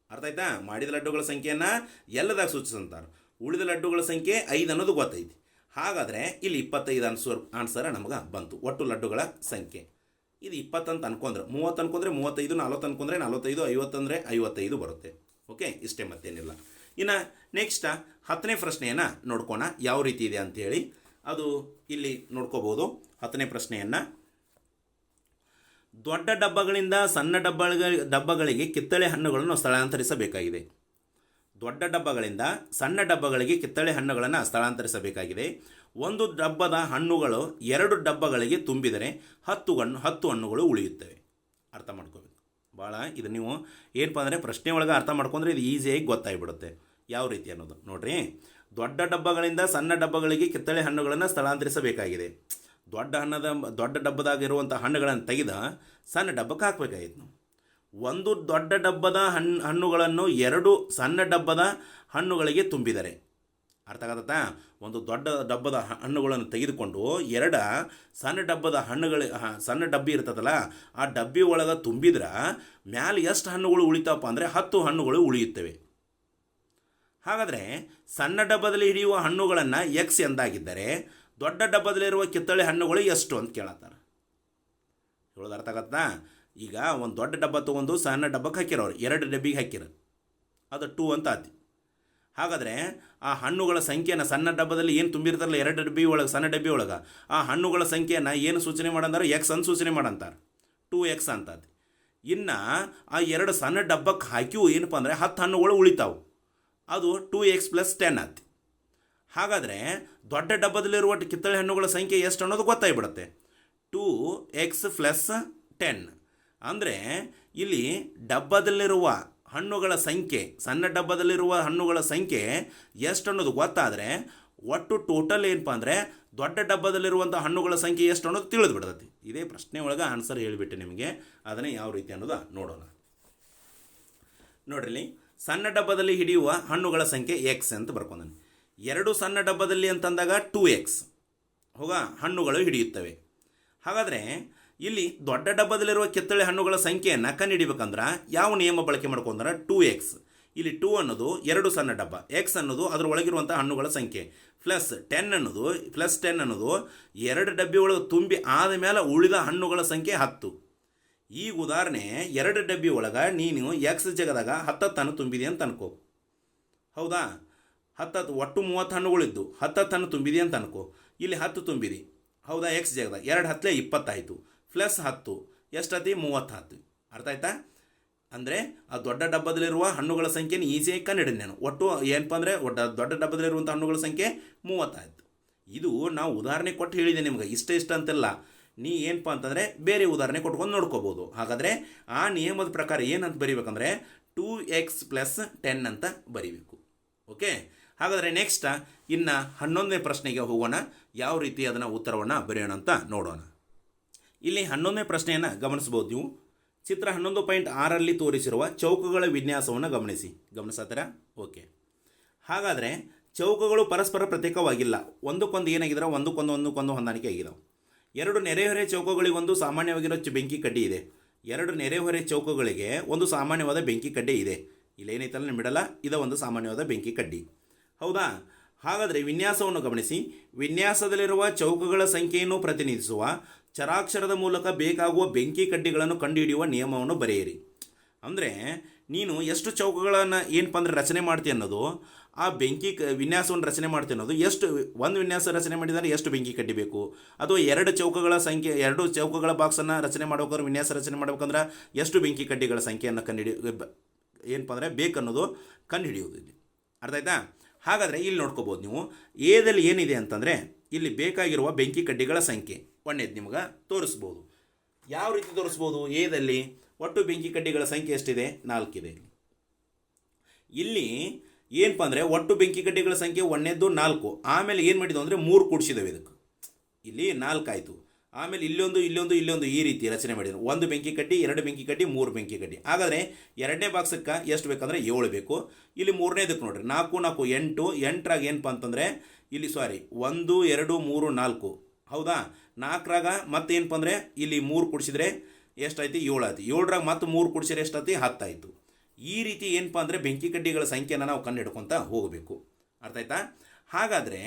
A: ಅರ್ಥ ಆಯ್ತಾ? ಮಾಡಿದ ಲಡ್ಡುಗಳ ಸಂಖ್ಯೆಯನ್ನು ಎಲ್ಲದಾಗ ಸೂಚಿಸಂತಾರೆ. ಉಳಿದ ಲಡ್ಡುಗಳ ಸಂಖ್ಯೆ 5 ಅನ್ನೋದು ಗೊತ್ತೈತಿ. ಹಾಗಾದರೆ ಇಲ್ಲಿ 25 ಆನ್ಸರ್ ನಮಗೆ ಬಂತು. ಒಟ್ಟು ಲಡ್ಡುಗಳ ಸಂಖ್ಯೆ ಇದು 20 ಅಂತ ಅನ್ಕೊಂಡ್ರೆ 30 ಅನ್ಕೊಂಡ್ರೆ 35, 40 ಅನ್ಕೊಂಡ್ರೆ 45, 50 ಅಂದರೆ 55 ಬರುತ್ತೆ. ಓಕೆ, ಇಷ್ಟೇ ಮತ್ತೇನಿಲ್ಲ. ಇನ್ನು ನೆಕ್ಸ್ಟ್ 10ನೇ ಪ್ರಶ್ನೆಯನ್ನು ನೋಡ್ಕೋಣ ಯಾವ ರೀತಿ ಇದೆ ಅಂಥೇಳಿ. ಅದು ಇಲ್ಲಿ ನೋಡ್ಕೋಬೋದು. 10ನೇ ಪ್ರಶ್ನೆಯನ್ನು, ದೊಡ್ಡ ಡಬ್ಬಗಳಿಂದ ಸಣ್ಣ ಡಬ್ಬಗಳಿಗೆ ಕಿತ್ತಳೆ ಹಣ್ಣುಗಳನ್ನು ಸ್ಥಳಾಂತರಿಸಬೇಕಾಗಿದೆ. ದೊಡ್ಡ ಡಬ್ಬಗಳಿಂದ ಸಣ್ಣ ಡಬ್ಬಗಳಿಗೆ ಕಿತ್ತಳೆ ಹಣ್ಣುಗಳನ್ನು ಸ್ಥಳಾಂತರಿಸಬೇಕಾಗಿದೆ. ಒಂದು ಡಬ್ಬದ ಹಣ್ಣುಗಳು 2 ಡಬ್ಬಗಳಿಗೆ ತುಂಬಿದರೆ 10 ಹಣ್ಣುಗಳು ಉಳಿಯುತ್ತವೆ. ಅರ್ಥ ಮಾಡ್ಕೋಬೇಕು ಭಾಳ. ಇದು ನೀವು ಏನಪ್ಪ ಅಂದರೆ ಪ್ರಶ್ನೆ ಒಳಗೆ ಅರ್ಥ ಮಾಡ್ಕೊಂಡ್ರೆ ಇದು ಈಸಿಯಾಗಿ ಗೊತ್ತಾಗಿಬಿಡುತ್ತೆ ಯಾವ ರೀತಿ ಅನ್ನೋದು. ನೋಡಿರಿ, ದೊಡ್ಡ ಡಬ್ಬಗಳಿಂದ ಸಣ್ಣ ಡಬ್ಬಗಳಿಗೆ ಕಿತ್ತಳೆ ಹಣ್ಣುಗಳನ್ನು ಸ್ಥಳಾಂತರಿಸಬೇಕಾಗಿದೆ. ದೊಡ್ಡ ಡಬ್ಬದಾಗಿರುವಂಥ ಹಣ್ಣುಗಳನ್ನು ತೆಗೆದ ಸಣ್ಣ ಡಬ್ಬಕ್ಕೆ ಹಾಕಬೇಕಾಗಿತ್ತು ನಾವು. ಒಂದು ದೊಡ್ಡ ಡಬ್ಬದ ಹಣ್ಣುಗಳನ್ನು 2 ಸಣ್ಣ ಡಬ್ಬದ ಹಣ್ಣುಗಳಿಗೆ ತುಂಬಿದರೆ, ಅರ್ಥ ಆಗತ್ತಾ? ಒಂದು ದೊಡ್ಡ ಡಬ್ಬದ ಹಣ್ಣುಗಳನ್ನು ತೆಗೆದುಕೊಂಡು 2 ಸಣ್ಣ ಡಬ್ಬಿ ಇರ್ತದಲ್ಲ, ಆ ಡಬ್ಬಿ ಒಳಗೆ ತುಂಬಿದ್ರೆ ಮ್ಯಾಲೆ ಎಷ್ಟು ಹಣ್ಣುಗಳು ಉಳಿತಾವಪ್ಪ ಅಂದರೆ 10 ಹಣ್ಣುಗಳು ಉಳಿಯುತ್ತವೆ. ಹಾಗಾದರೆ ಸಣ್ಣ ಡಬ್ಬದಲ್ಲಿ ಹಿಡಿಯುವ ಹಣ್ಣುಗಳನ್ನು ಎಕ್ಸ್ ಎಂದಾಗಿದ್ದರೆ ದೊಡ್ಡ ಡಬ್ಬದಲ್ಲಿರುವ ಕಿತ್ತಳೆ ಹಣ್ಣುಗಳು ಎಷ್ಟು ಅಂತ ಕೇಳತ್ತಾರೆ. ಹೇಳೋದು ಅರ್ಥ ಆಗತ್ತಾ? ಈಗ ಒಂದು ದೊಡ್ಡ ಡಬ್ಬ ತೊಗೊಂಡು ಸಣ್ಣ ಡಬ್ಬಕ್ಕೆ ಹಾಕಿರೋರು 2 ಡಬ್ಬಿಗೆ ಹಾಕಿರೋ ಅದು 2 ಅಂತ ಆತಿ. ಹಾಗಾದರೆ ಆ ಹಣ್ಣುಗಳ ಸಂಖ್ಯೆನ ಸಣ್ಣ ಡಬ್ಬದಲ್ಲಿ ಏನು ತುಂಬಿರ್ತಾರಲ್ಲ 2 ಡಬ್ಬಿ ಒಳಗೆ, ಸಣ್ಣ ಡಬ್ಬಿ ಒಳಗೆ, ಆ ಹಣ್ಣುಗಳ ಸಂಖ್ಯೆಯನ್ನು ಏನು ಸೂಚನೆ ಮಾಡಂತಾರೆ? ಎಕ್ಸ್ ಅಂತ ಸೂಚನೆ ಮಾಡಂತಾರೆ. 2x ಅಂತ ಆತಿ. ಇನ್ನು ಆ 2 ಸಣ್ಣ ಡಬ್ಬಕ್ಕೆ ಹಾಕಿವು ಏನಪ್ಪ ಅಂದರೆ 10 ಹಣ್ಣುಗಳು ಉಳಿತಾವು. ಅದು 2x + 10 ಆತಿ. ಹಾಗಾದರೆ ದೊಡ್ಡ ಡಬ್ಬದಲ್ಲಿರುವ ಕಿತ್ತಳೆ ಹಣ್ಣುಗಳ ಸಂಖ್ಯೆ ಎಷ್ಟು ಅನ್ನೋದು ಗೊತ್ತಾಗ್ಬಿಡುತ್ತೆ. 2x + 10 ಅಂದರೆ ಇಲ್ಲಿ ಡಬ್ಬದಲ್ಲಿರುವ ಹಣ್ಣುಗಳ ಸಂಖ್ಯೆ, ಸಣ್ಣ ಡಬ್ಬದಲ್ಲಿರುವ ಹಣ್ಣುಗಳ ಸಂಖ್ಯೆ ಎಷ್ಟು ಅನ್ನೋದು ಗೊತ್ತಾದರೆ ಒಟ್ಟು ಟೋಟಲ್ ಏನಪ್ಪ ಅಂದರೆ ದೊಡ್ಡ ಡಬ್ಬದಲ್ಲಿರುವಂಥ ಹಣ್ಣುಗಳ ಸಂಖ್ಯೆ ಎಷ್ಟು ಅನ್ನೋದು ತಿಳಿದು ಬಿಡ್ತೈತಿ. ಇದೇ ಪ್ರಶ್ನೆ ಒಳಗೆ ಆನ್ಸರ್ ಹೇಳಿಬಿಟ್ಟೆ ನಿಮಗೆ. ಅದನ್ನೇ ಯಾವ ರೀತಿ ಅನ್ನೋದು ನೋಡೋಣ. ನೋಡ್ರಿ, ಸಣ್ಣ ಡಬ್ಬದಲ್ಲಿ ಹಿಡಿಯುವ ಹಣ್ಣುಗಳ ಸಂಖ್ಯೆ ಎಕ್ಸ್ ಅಂತ ಬರ್ಕೊಂಡಾನೆ. 2 ಸಣ್ಣ ಡಬ್ಬದಲ್ಲಿ ಅಂತಂದಾಗ 2x ಹಣ್ಣುಗಳು ಹಿಡಿಯುತ್ತವೆ. ಹಾಗಾದರೆ ಇಲ್ಲಿ ದೊಡ್ಡ ಡಬ್ಬದಲ್ಲಿರುವ ಕಿತ್ತಳೆ ಹಣ್ಣುಗಳ ಸಂಖ್ಯೆಯನ್ನು ಕಂಡುಹಿಡಿಬೇಕಂದ್ರೆ ಯಾವ ನಿಯಮ ಬಳಕೆ ಮಾಡ್ಕೊಂಡ್ರೆ 2x. ಇಲ್ಲಿ 2 ಅನ್ನೋದು 2 ಸಣ್ಣ ಡಬ್ಬ, x ಅನ್ನೋದು ಅದರೊಳಗಿರುವಂಥ ಹಣ್ಣುಗಳ ಸಂಖ್ಯೆ, +10 ಅನ್ನೋದು 2 ಡಬ್ಬಿ ಒಳಗೆ ತುಂಬಿ ಆದ ಮೇಲೆ ಉಳಿದ ಹಣ್ಣುಗಳ ಸಂಖ್ಯೆ 10. ಈಗ ಉದಾಹರಣೆ 2 ಡಬ್ಬಿ ಒಳಗೆ ನೀನು ಎಕ್ಸ್ ಜಾಗದಾಗ 10 ತುಂಬಿದೆ ಅಂತ ಅನ್ಕೋ. ಹೌದಾ? 10 ಒಟ್ಟು 30 ಹಣ್ಣುಗಳಿದ್ದು 10 ತುಂಬಿದೆ ಅಂತ ಅನ್ಕೋ. ಇಲ್ಲಿ 10 ತುಂಬಿರಿ. ಹೌದಾ? ಎಕ್ಸ್ ಜಾಗದಾಗ 2 10 20 ಆಯಿತು. +10 ಎಷ್ಟಾಯ್ತು? 30 ಆಯ್ತು. ಅರ್ಥ ಆಯ್ತಾ? ಅಂದರೆ ಆ ದೊಡ್ಡ ಡಬ್ಬದಲ್ಲಿರುವ ಹಣ್ಣುಗಳ ಸಂಖ್ಯೆನ ಈಸಿಯಾಗಿ ಕಂಡುಹಿಡಿದು ನಾನು. ಒಟ್ಟು ಏನಪ್ಪ ಅಂದರೆ ದೊಡ್ಡ ಡಬ್ಬದಲ್ಲಿರುವಂಥ ಹಣ್ಣುಗಳ ಸಂಖ್ಯೆ 30 ಆಯಿತು. ಇದು ನಾವು ಉದಾಹರಣೆ ಕೊಟ್ಟು ಹೇಳಿದೆ ನಿಮ್ಗೆ. ಇಷ್ಟ ಅಂತೆಲ್ಲ ನೀ ಏನಪ್ಪ ಅಂತಂದರೆ ಬೇರೆ ಉದಾಹರಣೆ ಕೊಟ್ಕೊಂಡು ನೋಡ್ಕೋಬೋದು. ಹಾಗಾದರೆ ಆ ನಿಯಮದ ಪ್ರಕಾರ ಏನಂತ ಬರೀಬೇಕಂದ್ರೆ 2x + 10 ಅಂತ ಬರೀಬೇಕು. ಓಕೆ, ಹಾಗಾದರೆ ನೆಕ್ಸ್ಟ್ ಇನ್ನು 11ನೇ ಪ್ರಶ್ನೆಗೆ ಹೋಗೋಣ. ಯಾವ ರೀತಿ ಅದನ್ನು ಉತ್ತರವನ್ನು ಬರೆಯೋಣ ಅಂತ ನೋಡೋಣ. ಇಲ್ಲಿ 11ನೇ ಪ್ರಶ್ನೆಯನ್ನು ಗಮನಿಸ್ಬೋದು ನೀವು. ಚಿತ್ರ 11.6ರಲ್ಲಿ ತೋರಿಸಿರುವ ಚೌಕಗಳ ವಿನ್ಯಾಸವನ್ನು ಗಮನಿಸ್ತೀರಾ? ಓಕೆ, ಹಾಗಾದರೆ ಚೌಕಗಳು ಪರಸ್ಪರ ಪ್ರತ್ಯೇಕವಾಗಿಲ್ಲ. ಒಂದಕ್ಕೊಂದು ಏನಾಗಿದ್ರೆ ಒಂದಕ್ಕೊಂದು ಹೊಂದಾಣಿಕೆ ಆಗಿದಾವೆ. 2 ನೆರೆಹೊರೆ ಚೌಕಗಳಿಗೊಂದು ಸಾಮಾನ್ಯವಾಗಿರೋ ಬೆಂಕಿ ಕಡ್ಡಿ ಇದೆ. 2 ನೆರೆಹೊರೆ ಚೌಕಗಳಿಗೆ ಒಂದು ಸಾಮಾನ್ಯವಾದ ಬೆಂಕಿ ಕಡ್ಡಿ ಇದೆ. ಇಲ್ಲೇನೈತಲ್ಲ ಬಿಡಲ್ಲ, ಇದು ಒಂದು ಸಾಮಾನ್ಯವಾದ ಬೆಂಕಿ ಕಡ್ಡಿ. ಹೌದಾ? ಹಾಗಾದರೆ ವಿನ್ಯಾಸವನ್ನು ಗಮನಿಸಿ. ವಿನ್ಯಾಸದಲ್ಲಿರುವ ಚೌಕಗಳ ಸಂಖ್ಯೆಯನ್ನು ಪ್ರತಿನಿಧಿಸುವ ಚರಾಕ್ಷರದ ಮೂಲಕ ಬೇಕಾಗುವ ಬೆಂಕಿ ಕಡ್ಡಿಗಳನ್ನು ಕಂಡುಹಿಡಿಯುವ ನಿಯಮವನ್ನು ಬರೆಯಿರಿ. ಅಂದರೆ ನೀನು ಎಷ್ಟು ಚೌಕಗಳನ್ನು ಏನಪ್ಪ ಅಂದರೆ ರಚನೆ ಮಾಡ್ತೀಯ ಅನ್ನೋದು, ಆ ಬೆಂಕಿ ವಿನ್ಯಾಸವನ್ನು ರಚನೆ ಮಾಡ್ತೀಯ ಅನ್ನೋದು, ಎಷ್ಟು ಒಂದು ವಿನ್ಯಾಸ ರಚನೆ ಮಾಡಿದರೆ ಎಷ್ಟು ಬೆಂಕಿ ಕಡ್ಡಿ ಬೇಕು, ಅಥವಾ 2 ಚೌಕಗಳ ಸಂಖ್ಯೆ 2 ಚೌಕಗಳ ಬಾಕ್ಸನ್ನು ರಚನೆ ಮಾಡ್ಬೇಕಾದ್ರೆ ವಿನ್ಯಾಸ ರಚನೆ ಮಾಡ್ಬೇಕಂದ್ರೆ ಎಷ್ಟು ಬೆಂಕಿ ಕಡ್ಡಿಗಳ ಸಂಖ್ಯೆಯನ್ನು ಏನಪ್ಪ ಅಂದರೆ ಬೇಕನ್ನೋದು ಕಂಡುಹಿಡಿಯೋದು ಇಲ್ಲಿ. ಅರ್ಥ ಆಯ್ತಾ? ಹಾಗಾದರೆ ಇಲ್ಲಿ ನೋಡ್ಕೋಬೋದು ನೀವು. ಎದಲ್ಲಿ ಏನಿದೆ ಅಂತಂದರೆ ಇಲ್ಲಿ ಬೇಕಾಗಿರುವ ಬೆಂಕಿ ಕಡ್ಡಿಗಳ ಸಂಖ್ಯೆ ಒಂದೇದು ನಿಮ್ಗೆ ತೋರಿಸ್ಬೋದು. ಯಾವ ರೀತಿ ತೋರಿಸ್ಬೋದು? ಎದಲ್ಲಿ ಒಟ್ಟು ಬೆಂಕಿ ಕಡ್ಡಿಗಳ ಸಂಖ್ಯೆ ಎಷ್ಟಿದೆ? 4 ಇದೆ. ಇಲ್ಲಿ ಏನಪ್ಪ ಅಂದರೆ ಒಟ್ಟು ಬೆಂಕಿ ಕಡ್ಡಿಗಳ ಸಂಖ್ಯೆ ಒಂದೇದ್ದು 4. ಆಮೇಲೆ ಏನು ಮಾಡಿದ್ವು ಅಂದರೆ 3 ಕೂಡಿಸಿದವೆ. ಇದಕ್ಕೆ ಇಲ್ಲಿ 4 ಆಯಿತು. ಆಮೇಲೆ ಇಲ್ಲೊಂದು ಈ ರೀತಿ ರಚನೆ ಮಾಡಿದ್ರು. ಒಂದು ಬೆಂಕಿ ಕಡ್ಡಿ, ಎರಡು ಬೆಂಕಿ ಕಡ್ಡಿ, ಮೂರು ಬೆಂಕಿ ಕಡ್ಡಿ. ಹಾಗಾದರೆ ಎರಡನೇ ಬಾಕ್ಸಕ್ಕೆ ಎಷ್ಟು ಬೇಕಂದ್ರೆ 7 ಬೇಕು. ಇಲ್ಲಿ ಮೂರನೇದಕ್ಕೆ ನೋಡ್ರಿ 4 4 8. 8ರಾಗ ಏನಪ್ಪ ಅಂತಂದರೆ ಇಲ್ಲಿ 1 2 3 4. ಹೌದಾ? 4ರಾಗ ಮತ್ತೇನಪ್ಪ ಅಂದರೆ ಇಲ್ಲಿ 3 ಕುಡಿಸಿದ್ರೆ ಎಷ್ಟಾಯ್ತು? 7 ಆಯ್ತು. 7ರಾಗ ಮತ್ತೆ 3 ಕುಡಿಸಿದ್ರೆ ಎಷ್ಟಾಯ್ತು? 10 ಆಯಿತು. ಈ ರೀತಿ ಏನಪ್ಪ ಅಂದರೆ ಬೆಂಕಿ ಕಡ್ಡಿಗಳ ಸಂಖ್ಯೆನ ನಾವು ಕಂಡು ಹಿಡ್ಕೊತ ಹೋಗಬೇಕು. ಅರ್ಥ ಆಯ್ತಾ? ಹಾಗಾದರೆ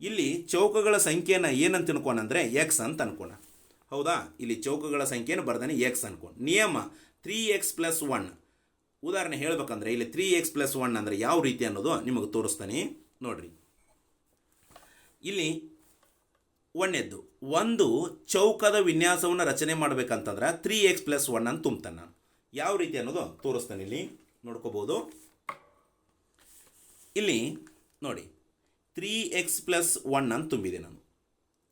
A: ಇಲ್ಲಿ ಚೌಕಗಳ ಸಂಖ್ಯೆನ ಏನಂತ ಅನ್ಕೋಣಂದರೆ ಎಕ್ಸ್ ಅಂತ ಅನ್ಕೋಣ. ಹೌದಾ? ಇಲ್ಲಿ ಚೌಕಗಳ ಸಂಖ್ಯೆಯನ್ನು ಬರ್ದಾನೆ ಎಕ್ಸ್ ಅನ್ಕೊಂಡು. ನಿಯಮ 3x + 1. ಉದಾಹರಣೆ ಹೇಳಬೇಕಂದ್ರೆ ಇಲ್ಲಿ 3x + 1 ಅಂದರೆ ಯಾವ ರೀತಿ ಅನ್ನೋದು ನಿಮಗೆ ತೋರಿಸ್ತಾನೆ ನೋಡ್ರಿ. ಇಲ್ಲಿ ಒಂದನೇದ್ದು, ಒಂದು ಚೌಕದ ವಿನ್ಯಾಸವನ್ನು ರಚನೆ ಮಾಡಬೇಕಂತಂದ್ರೆ 3x + 1 ಅಂತ ತುಂಬ್ತಾನೆ ನಾನು. ಯಾವ ರೀತಿ ಅನ್ನೋದು ತೋರಿಸ್ತಾನೆ, ಇಲ್ಲಿ ನೋಡ್ಕೋಬೋದು. ಇಲ್ಲಿ ನೋಡಿ 3x + 1 ಅಂತ ತುಂಬಿದೆ ನಾನು.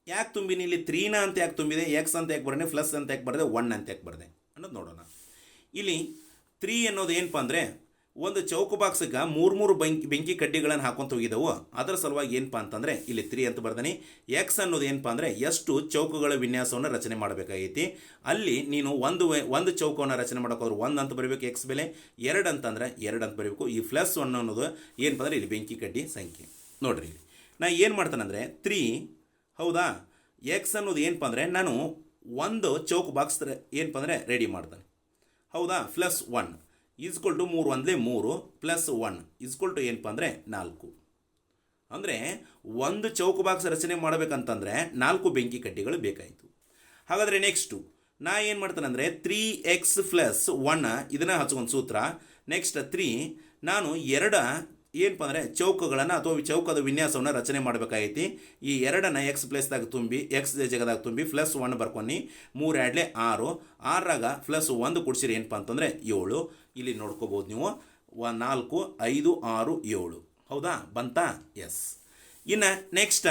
A: ಯಾಕೆ ತುಂಬಿನಿ? ಇಲ್ಲಿ 3ನ ಅಂತ ಯಾಕೆ ತುಂಬಿದೆ? ಎಕ್ಸ್ ಅಂತ ಯಾಕೆ ಬರದೆ? ಪ್ಲಸ್ ಅಂತ ಯಾಕೆ ಬರದೆ? 1 ಅಂತ ಯಾಕೆ ಬರದೆ ಅನ್ನೋದು ನೋಡೋಣ. ಇಲ್ಲಿ 3 ಅನ್ನೋದು ಏನಪ್ಪ ಅಂದರೆ ಒಂದು ಚೌಕ ಬಾಕ್ಸ್ಗೆ 3 ಬೆಂಕಿ ಕಡ್ಡಿಗಳನ್ನು ಹಾಕೊಂತ ಹೋಗಿದ್ದವು. ಅದರ ಸಲುವಾಗಿ ಏನಪ್ಪ ಅಂತಂದರೆ ಇಲ್ಲಿ 3 ಅಂತ ಬರ್ದಾನೆ. ಎಕ್ಸ್ ಅನ್ನೋದು ಏನಪ್ಪ ಅಂದರೆ ಎಷ್ಟು ಚೌಕಗಳ ವಿನ್ಯಾಸವನ್ನು ರಚನೆ ಮಾಡಬೇಕಾಗೈತಿ. ಅಲ್ಲಿ ನೀನು ಒಂದು ಚೌಕವನ್ನು ರಚನೆ ಮಾಡೋಕ್ಕಾದ್ರೆ 1 ಅಂತ ಬರಬೇಕು ಎಕ್ಸ್ ಬೆಲೆ, 2 ಅಂತಂದ್ರೆ 2 ಅಂತ ಬರಬೇಕು. ಈ +1 ಅನ್ನೋದು ಏನಪ್ಪ ಅಂದರೆ ಇಲ್ಲಿ ಬೆಂಕಿ ಕಡ್ಡಿ ಸಂಖ್ಯೆ ನೋಡ್ರಿ. ನಾ ಏನು ಮಾಡ್ತಾನಂದರೆ 3, ಹೌದಾ, ಎಕ್ಸ್ ಅನ್ನೋದು ಏನಪ್ಪ ಅಂದರೆ ನಾನು ಒಂದು ಚೌಕ ಬಾಕ್ಸ್ ಏನಪ್ಪ ಅಂದರೆ ರೆಡಿ ಮಾಡ್ತಾನೆ. ಹೌದಾ? +1 = 3 1 3 +1 = ಏನಪ್ಪ ಅಂದರೆ 4. ಅಂದರೆ ಒಂದು ಚೌಕ ಬಾಕ್ಸ್ ರಚನೆ ಮಾಡಬೇಕಂತಂದರೆ 4 ಬೆಂಕಿ ಕಡ್ಡಿಗಳು ಬೇಕಾಯಿತು. ಹಾಗಾದರೆ ನೆಕ್ಸ್ಟು ನಾ ಏನು ಮಾಡ್ತಾನಂದರೆ 3x + 1 ಇದನ್ನು ಹಚ್ಕೊಂಡು ಸೂತ್ರ. ನೆಕ್ಸ್ಟ್ 3 ನಾನು 2 ಏನಪ್ಪ ಅಂದರೆ ಚೌಕಗಳನ್ನು ಅಥವಾ ಚೌಕದ ವಿನ್ಯಾಸವನ್ನು ರಚನೆ ಮಾಡಬೇಕಾಗೈತಿ. ಈ 2ನ ಎಕ್ಸ್ ಪ್ಲೇಸ್ದಾಗ ತುಂಬಿ ಎಕ್ಸ್ ಜಗದಾಗ ತುಂಬಿ +1 ಬರ್ಕೊಂಡು 3 2 6. 6ರಾಗ +1 ಕುಡಿಸಿರಿ ಏನಪ್ಪ ಅಂತಂದರೆ 7. ಇಲ್ಲಿ ನೋಡ್ಕೋಬೋದು ನೀವು 4 5 6 7. ಹೌದಾ? ಬಂತಾ? ಎಸ್. ಇನ್ನು ನೆಕ್ಸ್ಟ್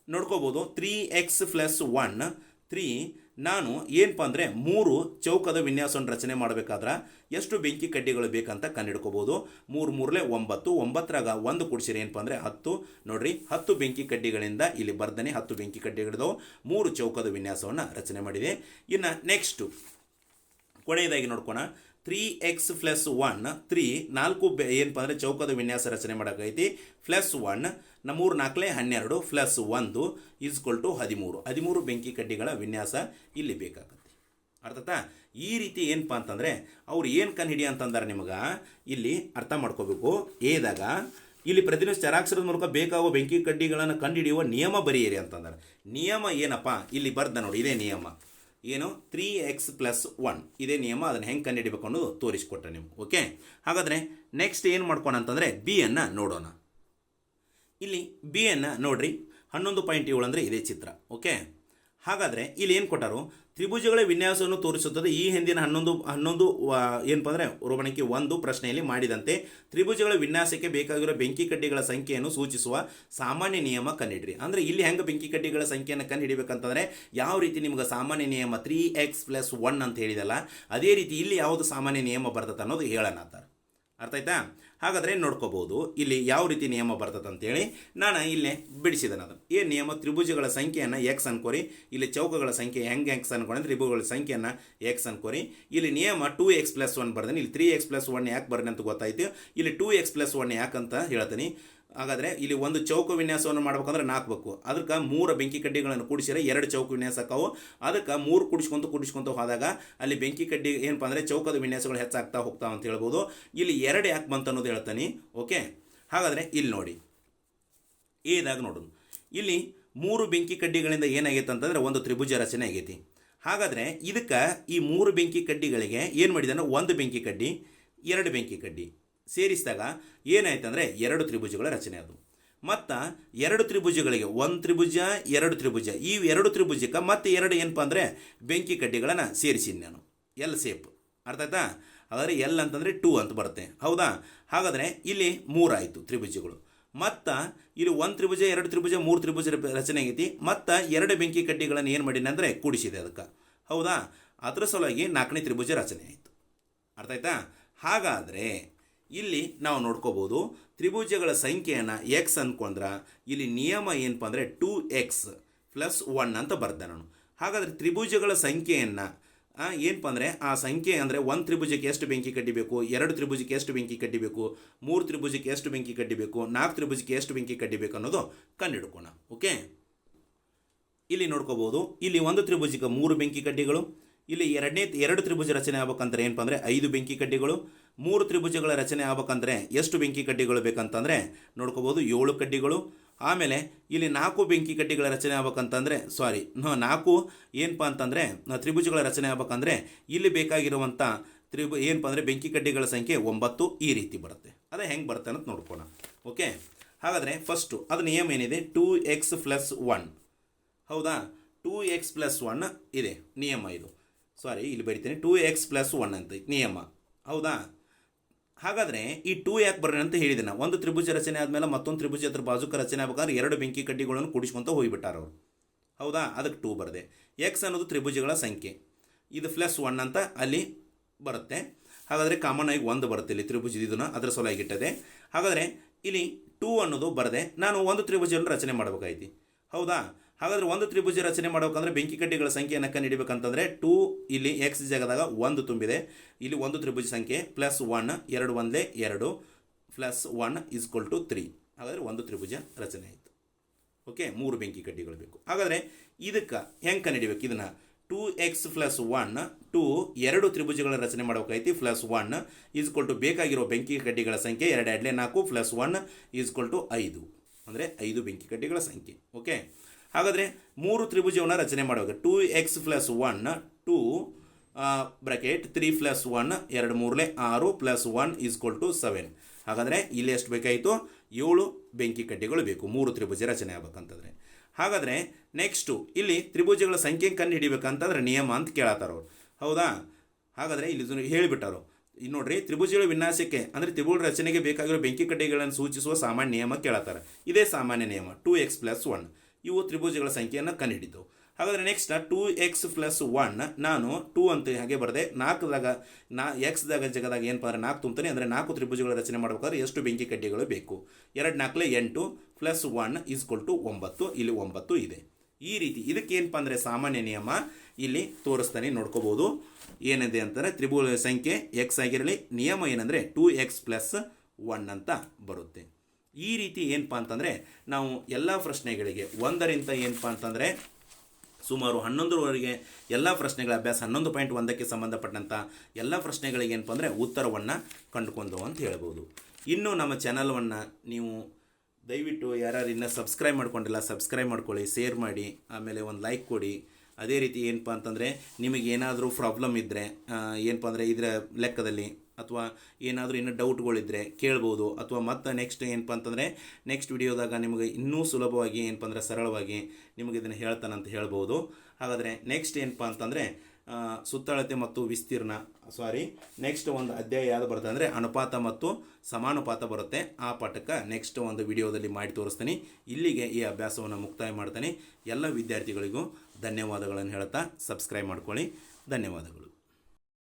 A: ನೋಡ್ಕೋಬೋದು 3x + 1 3 ನಾನು ಏನಪ್ಪ ಅಂದರೆ 3 ಚೌಕದ ವಿನ್ಯಾಸವನ್ನು ರಚನೆ ಮಾಡಬೇಕಾದ್ರೆ ಎಷ್ಟು ಬೆಂಕಿ ಕಡ್ಡಿಗಳು ಬೇಕಂತ ಕಂಡುಹಿಡ್ಕೋಬೋದು. 3 3 9. 9ರಾಗ 1 ಕುಡಿಸಿರಿ ಏನಪ್ಪ ಅಂದರೆ 10. ನೋಡ್ರಿ 10 ಬೆಂಕಿ ಕಡ್ಡಿಗಳಿಂದ ಇಲ್ಲಿ ಬರ್ದಾನೆ 10 ಬೆಂಕಿ ಕಡ್ಡಿಗಳಿದಾವೆ. 3 ಚೌಕದ ವಿನ್ಯಾಸವನ್ನು ರಚನೆ ಮಾಡಿದೆ. ಇನ್ನು ನೆಕ್ಸ್ಟು ಕೊನೆಯದಾಗಿ ನೋಡ್ಕೋಣ 3x + 1 3 4 ಏನಪ್ಪ ಅಂದರೆ ಚೌಕದ ವಿನ್ಯಾಸ ರಚನೆ ಮಾಡೋಕ್ಕೈತಿ. +1 3 4 12 +1 = 13. 13 ಬೆಂಕಿ ಕಡ್ಡಿಗಳ ವಿನ್ಯಾಸ ಇಲ್ಲಿ ಬೇಕಾಗತ್ತೆ. ಅರ್ಥತಾ? ಈ ರೀತಿ ಏನಪ್ಪ ಅಂತಂದರೆ ಅವ್ರು ಏನು ಕಂಡು ಹಿಡಿ ಅಂತಂದಾರೆ ನಿಮಗೆ ಇಲ್ಲಿ ಅರ್ಥ ಮಾಡ್ಕೋಬೇಕು. ಏದಾಗ ಇಲ್ಲಿ ಪ್ರತಿನಿತ್ಯ ಚರಾಕ್ಷರದ ಮೂಲಕ ಬೇಕಾಗುವ ಬೆಂಕಿ ಕಡ್ಡಿಗಳನ್ನು ಕಂಡುಹಿಡಿಯುವ ನಿಯಮ ಬರೆಯಿರಿ ಅಂತಂದಾರೆ. ನಿಯಮ ಏನಪ್ಪ ಇಲ್ಲಿ ಬರ್ದ ನೋಡಿ, ಇದೇ ನಿಯಮ ಏನು 3x + 1 ಇದೇ ನಿಯಮ. ಅದನ್ನು ಹೆಂಗೆ ಕಂಡುಹಿಡಿಬೇಕು ಅನ್ನೋದು ತೋರಿಸ್ಕೊಟ್ಟೆ ನೀವು. ಓಕೆ, ಹಾಗಾದರೆ ನೆಕ್ಸ್ಟ್ ಏನು ಮಾಡ್ಕೋಣ ಅಂತಂದರೆ ಬಿಯನ್ನು ನೋಡೋಣ. ಇಲ್ಲಿ ಬಿಯನ್ನು ನೋಡ್ರಿ 11.7 ಅಂದರೆ ಇದೇ ಚಿತ್ರ. ಓಕೆ, ಹಾಗಾದರೆ ಇಲ್ಲಿ ಏನು ಕೊಟ್ಟರು? ತ್ರಿಭುಜಗಳ ವಿನ್ಯಾಸವನ್ನು ತೋರಿಸುತ್ತದೆ. ಈ ಹಿಂದಿನ 11 ಏನಪ್ಪ ಅಂದರೆ ರೋಮಣಿಕೆ 1 ಪ್ರಶ್ನೆಯಲ್ಲಿ ಮಾಡಿದಂತೆ ತ್ರಿಭುಜಗಳ ವಿನ್ಯಾಸಕ್ಕೆ ಬೇಕಾಗಿರೋ ಬೆಂಕಿ ಕಡ್ಡಿಗಳ ಸಂಖ್ಯೆಯನ್ನು ಸೂಚಿಸುವ ಸಾಮಾನ್ಯ ನಿಯಮ ಕಂಡುಹಿಡ್ರಿ. ಅಂದರೆ ಇಲ್ಲಿ ಹೆಂಗೆ ಬೆಂಕಿ ಕಡ್ಡಿಗಳ ಸಂಖ್ಯೆಯನ್ನು ಕಂಡುಹಿಡಿಬೇಕಂತಂದರೆ ಯಾವ ರೀತಿ ನಿಮ್ಗೆ ಸಾಮಾನ್ಯ ನಿಯಮ 3x + 1 ಅಂತ ಹೇಳಿದಲ್ಲ, ಅದೇ ರೀತಿ ಇಲ್ಲಿ ಯಾವುದು ಸಾಮಾನ್ಯ ನಿಯಮ ಬರ್ತದೆ ಅನ್ನೋದು ಹೇಳೋಣ ಅಂತಾರೆ. ಅರ್ಥ ಆಯ್ತಾ? ಹಾಗಾದರೆ ನೋಡ್ಕೋಬೋದು ಇಲ್ಲಿ ಯಾವ ರೀತಿ ನಿಯಮ ಬರ್ತದೆ ಅಂತೇಳಿ ನಾನು ಇಲ್ಲೇ ಬಿಡಿಸಿದೆ. ಅದನ್ನು ಏನು ನಿಯಮ? ತ್ರಿಭುಜಗಳ ಸಂಖ್ಯೆಯನ್ನು ಎಕ್ಸ್ ಅನ್ಕೋರಿ. ಇಲ್ಲಿ ಚೌಕಗಳ ಸಂಖ್ಯೆ ಹೆಂಗೆ ಎಕ್ಸ್ ಅನ್ಕೊಂಡ್ರೆ ತ್ರಿಭುಜಗಳ ಸಂಖ್ಯೆಯನ್ನು ಎಕ್ಸ್ ಅನ್ಕೋರಿ. ಇಲ್ಲಿ ನಿಯಮ 2x + 1 ಬರ್ದೇನೆ. ಇಲ್ಲಿ 3x + 1 ಯಾಕೆ ಬರ್ದೆ ಅಂತ ಗೊತ್ತಾಯ್ತು. ಇಲ್ಲಿ 2x + 1 ಯಾಕಂತ ಹೇಳ್ತೀನಿ. ಹಾಗಾದರೆ ಇಲ್ಲಿ ಒಂದು ಚೌಕ ವಿನ್ಯಾಸವನ್ನು ಮಾಡ್ಬೇಕಂದ್ರೆ 4 ಬೇಕು. ಅದಕ್ಕೆ 3 ಬೆಂಕಿ ಕಡ್ಡಿಗಳನ್ನು ಕೂಡಿಸಿದ್ರೆ 2 ಚೌಕ ವಿನ್ಯಾಸ ಆಕಾವು. ಅದಕ್ಕೆ 3 ಕುಡಿಸ್ಕೊಂತ ಹೋದಾಗ ಅಲ್ಲಿ ಬೆಂಕಿ ಕಡ್ಡಿ ಏನಪ್ಪ ಅಂದರೆ ಚೌಕದ ವಿನ್ಯಾಸಗಳು ಹೆಚ್ಚಾಗ್ತಾ ಹೋಗ್ತಾವೆ ಅಂತ ಹೇಳ್ಬೋದು. ಇಲ್ಲಿ 2 ಯಾಕೆ ಬಂತು ಅನ್ನೋದು ಹೇಳ್ತಾನೆ. ಓಕೆ, ಹಾಗಾದರೆ ಇಲ್ಲಿ ನೋಡಿ ಏದಾಗ ನೋಡೋದು. ಇಲ್ಲಿ 3 ಬೆಂಕಿ ಕಡ್ಡಿಗಳಿಂದ ಏನಾಗೈತೆ ಅಂತಂದರೆ ಒಂದು ತ್ರಿಭುಜ ರಚನೆ ಆಗೈತಿ. ಹಾಗಾದರೆ ಇದಕ್ಕೆ ಈ 3 ಬೆಂಕಿ ಕಡ್ಡಿಗಳಿಗೆ ಏನು ಮಾಡಿದಾನೆ? 1 ಬೆಂಕಿ ಕಡ್ಡಿ 2 ಬೆಂಕಿ ಕಡ್ಡಿ ಸೇರಿಸಿದಾಗ ಏನಾಯ್ತು ಅಂದರೆ 2 ತ್ರಿಭುಜಗಳ ರಚನೆ ಅದು. ಮತ್ತು 2 ತ್ರಿಭುಜಗಳಿಗೆ 1 ತ್ರಿಭುಜ 2 ತ್ರಿಭುಜ, ಈ 2 ತ್ರಿಭುಜಕ್ಕೆ ಮತ್ತೆ 2 ಏನಪ್ಪ ಅಂದರೆ ಬೆಂಕಿ ಕಡ್ಡಿಗಳನ್ನು ಸೇರಿಸಿನಿ ನಾನು. L shape. ಅರ್ಥ ಆಯ್ತಾ? ಹಾಗಾದರೆ ಎಲ್ ಅಂತಂದರೆ 2 ಅಂತ ಬರುತ್ತೆ. ಹೌದಾ? ಹಾಗಾದರೆ ಇಲ್ಲಿ 3 ಆಯಿತು ತ್ರಿಭುಜಗಳು. ಮತ್ತು ಇಲ್ಲಿ 1 ತ್ರಿಭುಜ 2 ತ್ರಿಭುಜ 3 ತ್ರಿಭುಜ ರಚನೆ ಆಗೈತಿ. ಮತ್ತು 2 ಬೆಂಕಿ ಕಡ್ಡಿಗಳನ್ನು ಏನು ಮಾಡಿನ ಅಂದರೆ ಕೂಡಿಸಿದೆ ಅದಕ್ಕೆ. ಹೌದಾ? ಅದರ ಸಲುವಾಗಿ 4ನೇ ತ್ರಿಭುಜ ರಚನೆ ಆಯಿತು. ಅರ್ಥ ಆಯ್ತಾ? ಹಾಗಾದರೆ ಇಲ್ಲಿ ನಾವು ನೋಡ್ಕೋಬೋದು ತ್ರಿಭುಜಗಳ ಸಂಖ್ಯೆಯನ್ನು ಎಕ್ಸ್ ಅಂದ್ಕೊಂಡ್ರೆ ಇಲ್ಲಿ ನಿಯಮ ಏನಪ್ಪ ಅಂದರೆ 2x + 1 ಅಂತ ಬರ್ದೆ ನಾನು. ಹಾಗಾದರೆ ತ್ರಿಭುಜಗಳ ಸಂಖ್ಯೆಯನ್ನು ಏನಪ್ಪ ಅಂದರೆ ಆ ಸಂಖ್ಯೆ ಅಂದರೆ ಒಂದು ತ್ರಿಭುಜಕ್ಕೆ ಎಷ್ಟು ಬೆಂಕಿ ಕಟ್ಟಿಬೇಕು, ಎರಡು ತ್ರಿಭುಜಕ್ಕೆ ಎಷ್ಟು ಬೆಂಕಿ ಕಟ್ಟಿಬೇಕು, ಮೂರು ತ್ರಿಭುಜಕ್ಕೆ ಎಷ್ಟು ಬೆಂಕಿ ಕಟ್ಟಿಬೇಕು, ನಾಲ್ಕು ತ್ರಿಭುಜಕ್ಕೆ ಎಷ್ಟು ಬೆಂಕಿ ಕಟ್ಟಿಬೇಕು ಅನ್ನೋದು ಕಂಡುಹಿಡ್ಕೋಣ. ಓಕೆ, ಇಲ್ಲಿ ನೋಡ್ಕೋಬೋದು. ಇಲ್ಲಿ ಒಂದು ತ್ರಿಭುಜಕ್ಕೆ 3 ಬೆಂಕಿ ಕಡ್ಡಿಗಳು, ಇಲ್ಲಿ ಎರಡು ತ್ರಿಭುಜ ರಚನೆ ಆಗ್ಬೇಕಂದ್ರೆ ಏನಪ್ಪ ಅಂದರೆ 5 ಬೆಂಕಿ ಕಡ್ಡಿಗಳು, 3 ತ್ರಿಭುಜಗಳ ರಚನೆ ಆಗ್ಬೇಕಂದ್ರೆ ಎಷ್ಟು ಬೆಂಕಿ ಕಡ್ಡಿಗಳು ಬೇಕಂತಂದರೆ ನೋಡ್ಕೋಬೋದು 7 ಕಡ್ಡಿಗಳು. ಆಮೇಲೆ ಇಲ್ಲಿ 4 ಬೆಂಕಿ ಕಡ್ಡಿಗಳ ರಚನೆ ಆಗ್ಬೇಕಂತಂದರೆ 4 ಏನಪ್ಪ ಅಂತಂದರೆ ತ್ರಿಭುಜಗಳ ರಚನೆ ಆಗ್ಬೇಕಂದ್ರೆ ಇಲ್ಲಿ ಬೇಕಾಗಿರುವಂಥ ಏನಪ್ಪ ಅಂದರೆ ಬೆಂಕಿ ಕಡ್ಡಿಗಳ ಸಂಖ್ಯೆ 9 ಈ ರೀತಿ ಬರುತ್ತೆ. ಅದೇ ಹೆಂಗೆ ಬರುತ್ತೆ ಅನ್ನೋದು ನೋಡ್ಕೋಣ. ಓಕೆ, ಹಾಗಾದರೆ ಫಸ್ಟು ಅದು ನಿಯಮ ಏನಿದೆ 2x + 1. ಹೌದಾ, 2x + 1 ಇದೆ ನಿಯಮ. ಇದು ಇಲ್ಲಿ ಬರಿತೀನಿ 2x + 1 ಅಂತ ನಿಯಮ. ಹೌದಾ, ಹಾಗಾದರೆ ಈ 2 ಯಾಕೆ ಬರ್ರಿ ಅಂತ ಹೇಳಿದೆ ನಾನು. ಒಂದು ತ್ರಿಭುಜ ರಚನೆ ಆದಮೇಲೆ ಮತ್ತೊಂದು ತ್ರಿಭುಜ ಹತ್ರ ಬಾಜುಕ ರಚನೆ ಆಗ್ಬೇಕಾದ್ರೆ 2 ಬೆಂಕಿ ಕಡ್ಡಿಗಳನ್ನು ಕೂಡಿಸ್ಕೊಂತ ಹೋಗಿಬಿಟ್ಟಾರ ಅವರು. ಹೌದಾ, ಅದಕ್ಕೆ 2 ಬರದೆ. ಎಕ್ಸ್ ಅನ್ನೋದು ತ್ರಿಭುಜಗಳ ಸಂಖ್ಯೆ, ಇದು +1 ಅಂತ ಅಲ್ಲಿ ಬರುತ್ತೆ. ಹಾಗಾದರೆ ಕಾಮನ್ ಆಗಿ 1 ಬರುತ್ತೆ ಇಲ್ಲಿ ತ್ರಿಭುಜ, ಇದನ್ನು ಅದರ ಸಲುವಾಗಿಟ್ಟದೆ. ಹಾಗಾದರೆ ಇಲ್ಲಿ 2 ಅನ್ನೋದು ಬರದೆ ನಾನು ಒಂದು ತ್ರಿಭುಜವನ್ನು ರಚನೆ ಮಾಡಬೇಕಾಯ್ತು. ಹೌದಾ, ಹಾಗಾದರೆ ಒಂದು ತ್ರಿಭುಜ ರಚನೆ ಮಾಡಬೇಕಂದ್ರೆ ಬೆಂಕಿ ಕಡ್ಡಿಗಳ ಸಂಖ್ಯೆಯನ್ನು ಕಂಡುಹಿಡಿಬೇಕಂತಂದರೆ 2 ಇಲ್ಲಿ ಎಕ್ಸ್ ಜಾಗದಾಗ 1 ತುಂಬಿದೆ. ಇಲ್ಲಿ ಒಂದು ತ್ರಿಭುಜ ಸಂಖ್ಯೆ +1 2 1 2 +1 = 3. ಹಾಗಾದರೆ ಒಂದು ತ್ರಿಭುಜ ರಚನೆ ಆಯಿತು. ಓಕೆ, 3 ಬೆಂಕಿ ಕಡ್ಡಿಗಳು ಬೇಕು. ಹಾಗಾದರೆ ಇದಕ್ಕೆ ಹೆಂಗೆ ಕಂಡುಹಿಡಿಬೇಕು ಇದನ್ನು? 2x + 1 2 ತ್ರಿಭುಜಗಳ ರಚನೆ ಮಾಡಬೇಕಾಯ್ತು. +1 = ಬೇಕಾಗಿರೋ ಬೆಂಕಿ ಕಡ್ಡಿಗಳ ಸಂಖ್ಯೆ 2 2 4 +1 = 5. ಅಂದರೆ 5 ಬೆಂಕಿ ಕಡ್ಡಿಗಳ ಸಂಖ್ಯೆ. ಓಕೆ, ಹಾಗಾದರೆ 3 ತ್ರಿಭುಜವನ್ನು ರಚನೆ ಮಾಡಬೇಕು. 2x + 1 2 bracket 3 + 1 2 3 6 +1 = 7. ಹಾಗಾದರೆ ಇಲ್ಲಿ ಎಷ್ಟು ಬೇಕಾಯಿತು? 7 ಬೆಂಕಿ ಕಡ್ಡಿಗಳು ಬೇಕು 3 ತ್ರಿಭುಜ ರಚನೆ ಆಗ್ಬೇಕಂತಂದರೆ. ಹಾಗಾದರೆ ನೆಕ್ಸ್ಟು ಇಲ್ಲಿ ತ್ರಿಭುಜಗಳ ಸಂಖ್ಯೆ ಕಂಡು ಹಿಡಿಬೇಕಂತಂದ್ರೆ ನಿಯಮ ಅಂತ ಕೇಳತ್ತಾರ ಅವರು. ಹೌದಾ, ಹಾಗಾದರೆ ಇಲ್ಲಿ ಹೇಳಿಬಿಟ್ಟಾರು. ಈಗ ನೋಡ್ರಿ, ತ್ರಿಭುಜಗಳ ವಿನ್ಯಾಸಕ್ಕೆ ಅಂದರೆ ತ್ರಿಭುಜ ರಚನೆಗೆ ಬೇಕಾಗಿರೋ ಬೆಂಕಿ ಕಡ್ಡಿಗಳನ್ನು ಸೂಚಿಸುವ ಸಾಮಾನ್ಯ ನಿಯಮ ಕೇಳತ್ತಾರೆ. ಇದೇ ಸಾಮಾನ್ಯ ನಿಯಮ 2x + 1. ಇವು ತ್ರಿಭುಜಗಳ ಸಂಖ್ಯೆಯನ್ನು ಕಂಡುಹಿಡಿತು. ಹಾಗಾದರೆ ನೆಕ್ಸ್ಟ್ 2x + 1 ನಾನು 2 ಅಂತ ಹಾಗೆ ಬರದೆ 4ದಾಗ ಎಕ್ಸ್ದಾಗ ಜಗದಾಗ ಏನಪ್ಪ ಅಂದರೆ 4 ತುಂಬ್ತಾನೆ. ಅಂದರೆ 4 ತ್ರಿಭುಜಗಳ ರಚನೆ ಮಾಡಬೇಕಾದ್ರೆ ಎಷ್ಟು ಬೆಂಕಿ ಕಡ್ಡಿಗಳು ಬೇಕು? 2 4 8 +1 = 9. ಇಲ್ಲಿ 9 ಇದೆ. ಈ ರೀತಿ ಇದಕ್ಕೆ ಏನಪ್ಪ ಅಂದರೆ ಸಾಮಾನ್ಯ ನಿಯಮ ಇಲ್ಲಿ ತೋರಿಸ್ತಾನೆ, ನೋಡ್ಕೋಬೋದು. ಏನಿದೆ ಅಂತಾರೆ ತ್ರಿಭುಜ ಸಂಖ್ಯೆ ಎಕ್ಸ್ ಆಗಿರಲಿ, ನಿಯಮ ಏನಂದರೆ 2x + 1 ಅಂತ ಬರುತ್ತೆ. ಈ ರೀತಿ ಏನಪ್ಪ ಅಂತಂದರೆ ನಾವು ಎಲ್ಲ ಪ್ರಶ್ನೆಗಳಿಗೆ 1ರಿಂದ ಏನಪ್ಪ ಅಂತಂದರೆ ಸುಮಾರು 11ರವರೆಗೆ ಎಲ್ಲ ಪ್ರಶ್ನೆಗಳ ಅಭ್ಯಾಸ 11.1ಕ್ಕೆ ಸಂಬಂಧಪಟ್ಟಂಥ ಎಲ್ಲ ಪ್ರಶ್ನೆಗಳಿಗೆ ಏನಪ್ಪ ಅಂದರೆ ಉತ್ತರವನ್ನು ಕಂಡುಕೊಂಡು ಅಂತ ಹೇಳ್ಬೋದು. ಇನ್ನು ನಮ್ಮ ಚಾನಲನ್ನು ನೀವು ದಯವಿಟ್ಟು ಯಾರು ಇನ್ನೂ ಸಬ್ಸ್ಕ್ರೈಬ್ ಮಾಡ್ಕೊಂಡಿಲ್ಲ ಸಬ್ಸ್ಕ್ರೈಬ್ ಮಾಡ್ಕೊಳ್ಳಿ, ಶೇರ್ ಮಾಡಿ, ಆಮೇಲೆ ಒಂದು ಲೈಕ್ ಕೊಡಿ. ಅದೇ ರೀತಿ ಏನಪ್ಪ ಅಂತಂದರೆ ನಿಮಗೆ ಏನಾದರೂ ಪ್ರಾಬ್ಲಮ್ ಇದ್ದರೆ ಏನಪ್ಪ ಅಂದರೆ ಇದರ ಲೆಕ್ಕದಲ್ಲಿ ಅಥವಾ ಏನಾದರೂ ಇನ್ನೂ ಡೌಟ್ಗಳಿದ್ದರೆ ಕೇಳ್ಬೋದು. ಅಥವಾ ಮತ್ತು ನೆಕ್ಸ್ಟ್ ಏನಪ್ಪ ಅಂತಂದರೆ ನೆಕ್ಸ್ಟ್ ವಿಡಿಯೋದಾಗ ನಿಮಗೆ ಇನ್ನೂ ಸುಲಭವಾಗಿ ಏನಪ್ಪ ಅಂದರೆ ಸರಳವಾಗಿ ನಿಮಗೆ ಇದನ್ನು ಹೇಳ್ತಾನಂತ ಹೇಳ್ಬೋದು. ಹಾಗಾದರೆ ನೆಕ್ಸ್ಟ್ ಏನಪ್ಪ ಅಂತಂದರೆ ಸುತ್ತಳತೆ ಮತ್ತು ವಿಸ್ತೀರ್ಣ ನೆಕ್ಸ್ಟ್ ಒಂದು ಅಧ್ಯಾಯ ಯಾವುದು ಬರುತ್ತೆ ಅಂದರೆ ಅನುಪಾತ ಮತ್ತು ಸಮಾನುಪಾತ ಬರುತ್ತೆ. ಆ ಪಾಠಕ್ಕೆ ನೆಕ್ಸ್ಟ್ ಒಂದು ವಿಡಿಯೋದಲ್ಲಿ ಮಾಡಿ ತೋರಿಸ್ತೀನಿ. ಇಲ್ಲಿಗೆ ಈ ಅಭ್ಯಾಸವನ್ನು ಮುಕ್ತಾಯ ಮಾಡ್ತೀನಿ. ಎಲ್ಲ ವಿದ್ಯಾರ್ಥಿಗಳಿಗೂ ಧನ್ಯವಾದಗಳನ್ನು ಹೇಳ್ತಾ ಸಬ್ಸ್ಕ್ರೈಬ್ ಮಾಡ್ಕೊಳ್ಳಿ. ಧನ್ಯವಾದಗಳು.